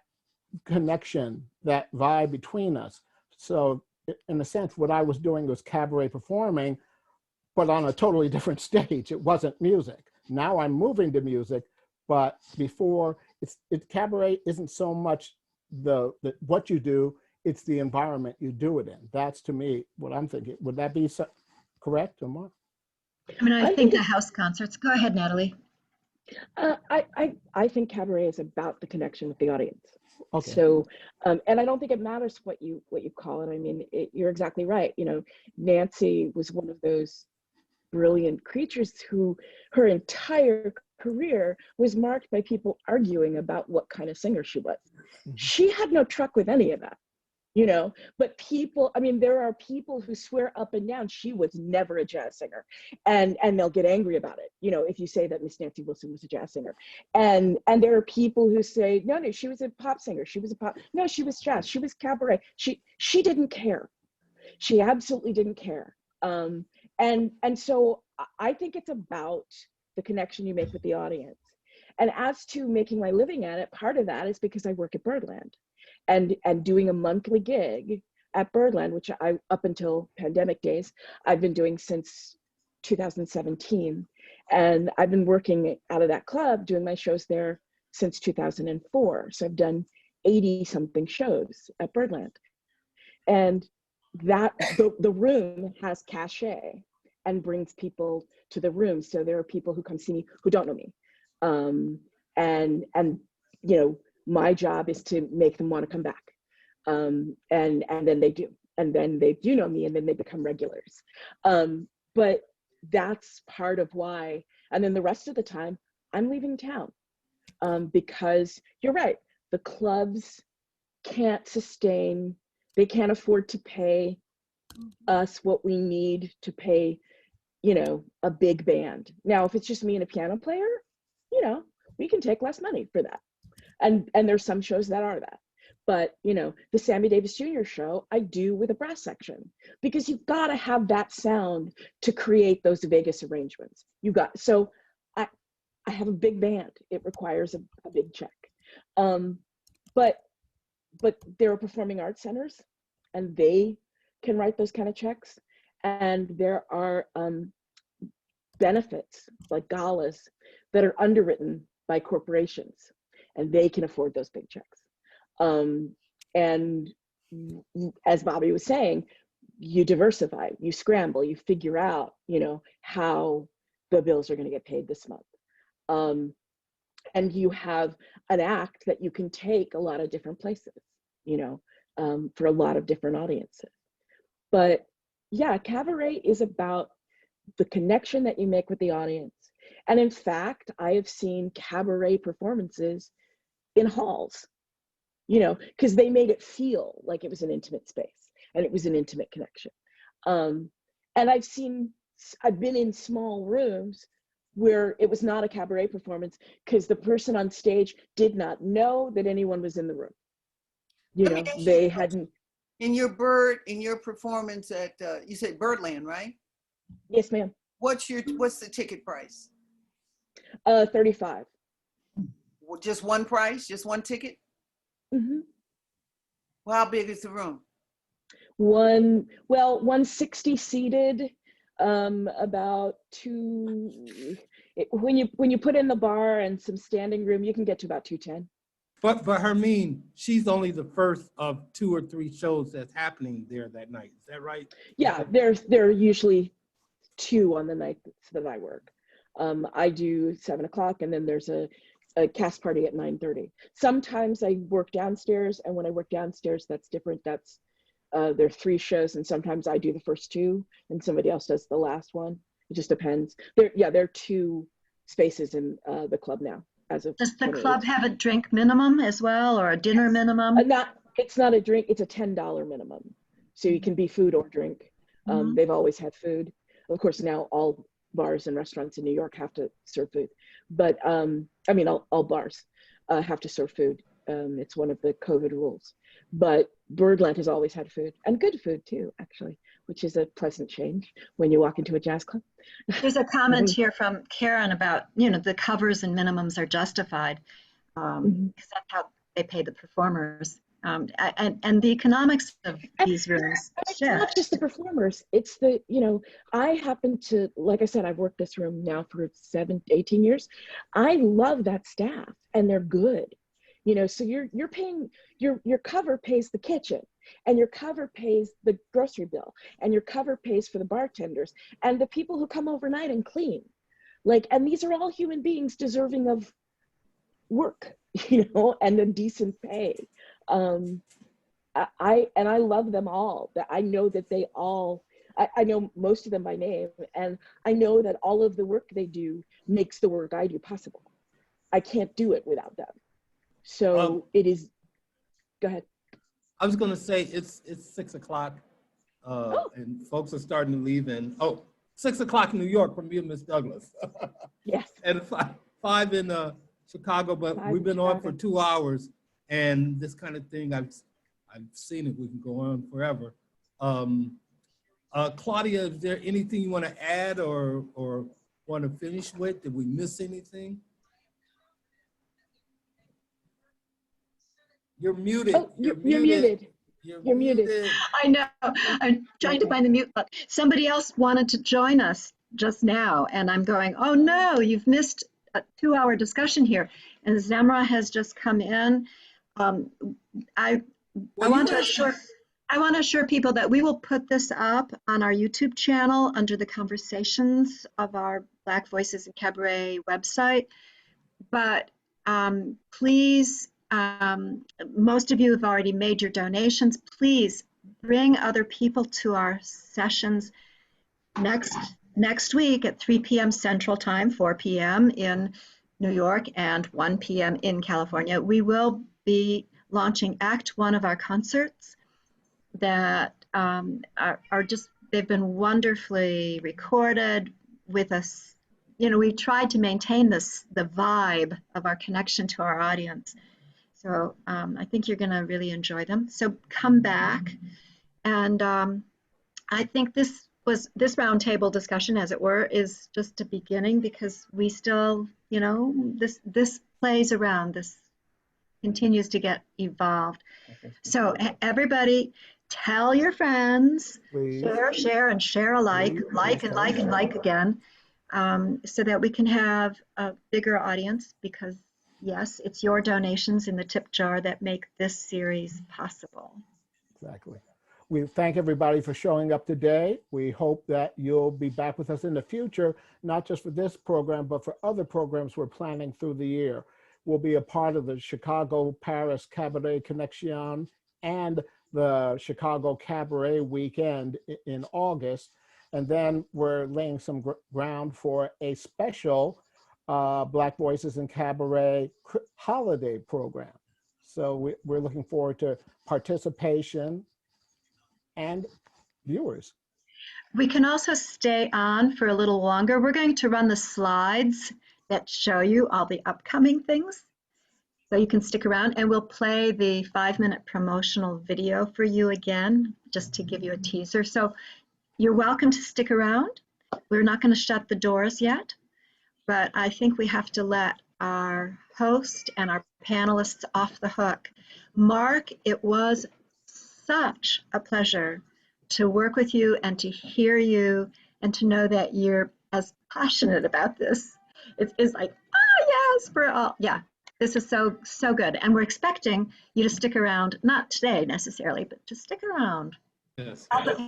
S1: connection, that vibe between us. So in a sense, what I was doing was cabaret performing, but on a totally different stage. It wasn't music. Now I'm moving to music, but before cabaret isn't so much the what you do, it's the environment you do it in. That's, to me, what I'm thinking. Would that be correct, Omar?
S4: I think the house concerts. Go ahead, Natalie.
S6: I think cabaret is about the connection with the audience.
S1: Okay.
S6: So, and I don't think it matters what you call it. I mean, you're exactly right. Nancy was one of those brilliant creatures who her entire career was marked by people arguing about what kind of singer she was. Mm-hmm. She had no truck with any of that. you know, but people, I mean, there are people who swear up and down she was never a jazz singer, and they'll get angry about it, you know, if you say that Miss Nancy Wilson was a jazz singer. And there are people who say, no, she was a pop singer. No, she was jazz. She was cabaret. She didn't care. She absolutely didn't care. And so I think it's about the connection you make with the audience. And as to making my living at it, part of that is because I work at Birdland. And doing a monthly gig at Birdland, which I, up until pandemic days, I've been doing since 2017. And I've been working out of that club, doing my shows there since 2004. So I've done 80 something shows at Birdland. And that the room has cachet and brings people to the room. So there are people who come see me who don't know me. And you know, my job is to make them want to come back. And then they do. And then they do know me, and then they become regulars. But that's part of why. And then the rest of the time, I'm leaving town because you're right. The clubs can't sustain, they can't afford to pay us what we need to pay, you know, a big band. Now, if it's just me and a piano player, you know, we can take less money for that. And there's some shows that are that. But, you know, the Sammy Davis Jr. show, I do with a brass section, because you've got to have that sound to create those Vegas arrangements. So I have a big band. It requires a big check. But there are performing arts centers, and they can write those kind of checks. And there are benefits like galas that are underwritten by corporations, and they can afford those big checks. And as Bobby was saying, you diversify, you scramble, you figure out, you know, how the bills are going to get paid this month. And you have an act that you can take a lot of different places, you know, for a lot of different audiences. But yeah, cabaret is about the connection that you make with the audience. And in fact, I have seen cabaret performances in halls, you know, because they made it feel like it was an intimate space and it was an intimate connection. And I've been in small rooms where it was not a cabaret performance because the person on stage did not know that anyone was in the room. You know, they hadn't.
S7: In your performance at, you said Birdland, right?
S6: Yes, ma'am.
S7: What's the ticket price?
S6: 35.
S7: Well, just one price, just one ticket?
S6: Mm-hmm.
S7: Well, how big is the room?
S6: 160 seated, about when you put in the bar and some standing room, you can get to about 210.
S2: But Hermene, she's only the first of 2 or 3 shows that's happening there that night. Is that right?
S6: Yeah, there are usually 2 on the night that I work. I do 7 o'clock, and then there's a cast party at 9:30. Sometimes I work downstairs, and when I work downstairs, that's different. That's there are 3 shows, and sometimes I do the first 2, and somebody else does the last one. It just depends. There are 2 spaces in the club now. As of
S4: Does the club have a drink minimum as well, or a dinner minimum?
S6: It's not a drink. It's a $10 minimum, so you can be food or drink. They've always had food. Of course, now all bars and restaurants in New York have to serve food, but I mean, all bars have to serve food. It's one of the COVID rules. But Birdland has always had food, and good food too, actually, which is a pleasant change when you walk into a jazz club.
S4: There's a comment here from Karen about, you know, the covers and minimums are justified, because that's how they pay the performers. And the economics of these rooms.
S6: It's not just the performers, it's the, you know, I happen to, like I said, I've worked this room now for 18 years. I love that staff, and they're good. You know, so you're paying, your cover pays the kitchen, and your cover pays the grocery bill, and your cover pays for the bartenders and the people who come overnight and clean. Like, and these are all human beings deserving of work, you know, and a decent pay. I love them all. That I know that they all, I know most of them by name, and I know that all of the work they do makes the work I do possible. I can't do it without them. So it is, go ahead.
S2: I was going to say it's 6 o'clock, and folks are starting to leave. And 6 o'clock in New York from you and Miss Douglas.
S6: Yes.
S2: And five in Chicago, but we've been on for 2 hours, and this kind of thing I've seen it. We can go on forever. Claudia, is there anything you want to add or want to finish with? Did we miss anything? You're muted.
S6: Oh, you're muted. You're muted.
S4: I know. I'm trying to find the mute button. Somebody else wanted to join us just now, and I'm going, oh no, you've missed a 2-hour discussion here. And Zamra has just come in. I want to assure people that we will put this up on our YouTube channel under the conversations of our Black Voices in Cabaret website. But please, most of you have already made your donations. Please bring other people to our sessions next week at 3 p.m. Central Time, 4 p.m. in New York, and 1 p.m. in California. We will be launching Act 1 of our concerts that are just, they've been wonderfully recorded with us. You know, we tried to maintain the vibe of our connection to our audience. So I think you're going to really enjoy them. So come back. And I think this roundtable discussion, as it were, is just a beginning, because we still, you know, this plays around, this continues to get evolved. So everybody, tell your friends,
S1: Please.
S4: share and share alike, like again, so that we can have a bigger audience, because yes, it's your donations in the tip jar that make this series possible.
S1: Exactly. We thank everybody for showing up today. We hope that you'll be back with us in the future, not just for this program, but for other programs we're planning through the year. We'll be a part of the Chicago Paris Cabaret Connection and the Chicago Cabaret Weekend in August. And then we're laying some ground for a special Black Voices in Cabaret holiday program. So we're looking forward to participation and viewers.
S4: We can also stay on for a little longer. We're going to run the slides that show you all the upcoming things. So you can stick around, and we'll play the 5-minute promotional video for you again, just to give you a teaser. So you're welcome to stick around. We're not going to shut the doors yet, but I think we have to let our host and our panelists off the hook. Mark, it was such a pleasure to work with you and to hear you and to know that you're as passionate about this. It's like, oh yes, for all, yeah. This is so good, and we're expecting you to stick around, not today necessarily, but to stick around.
S2: Yes.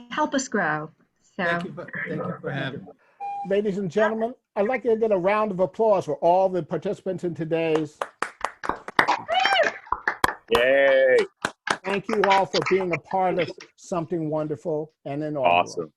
S4: Help us grow. So.
S2: Thank you for having me.
S1: Ladies and gentlemen, I'd like to get a round of applause for all the participants in today's.
S12: Yay.
S1: Thank you all for being a part of something wonderful and inaugural.
S12: Awesome.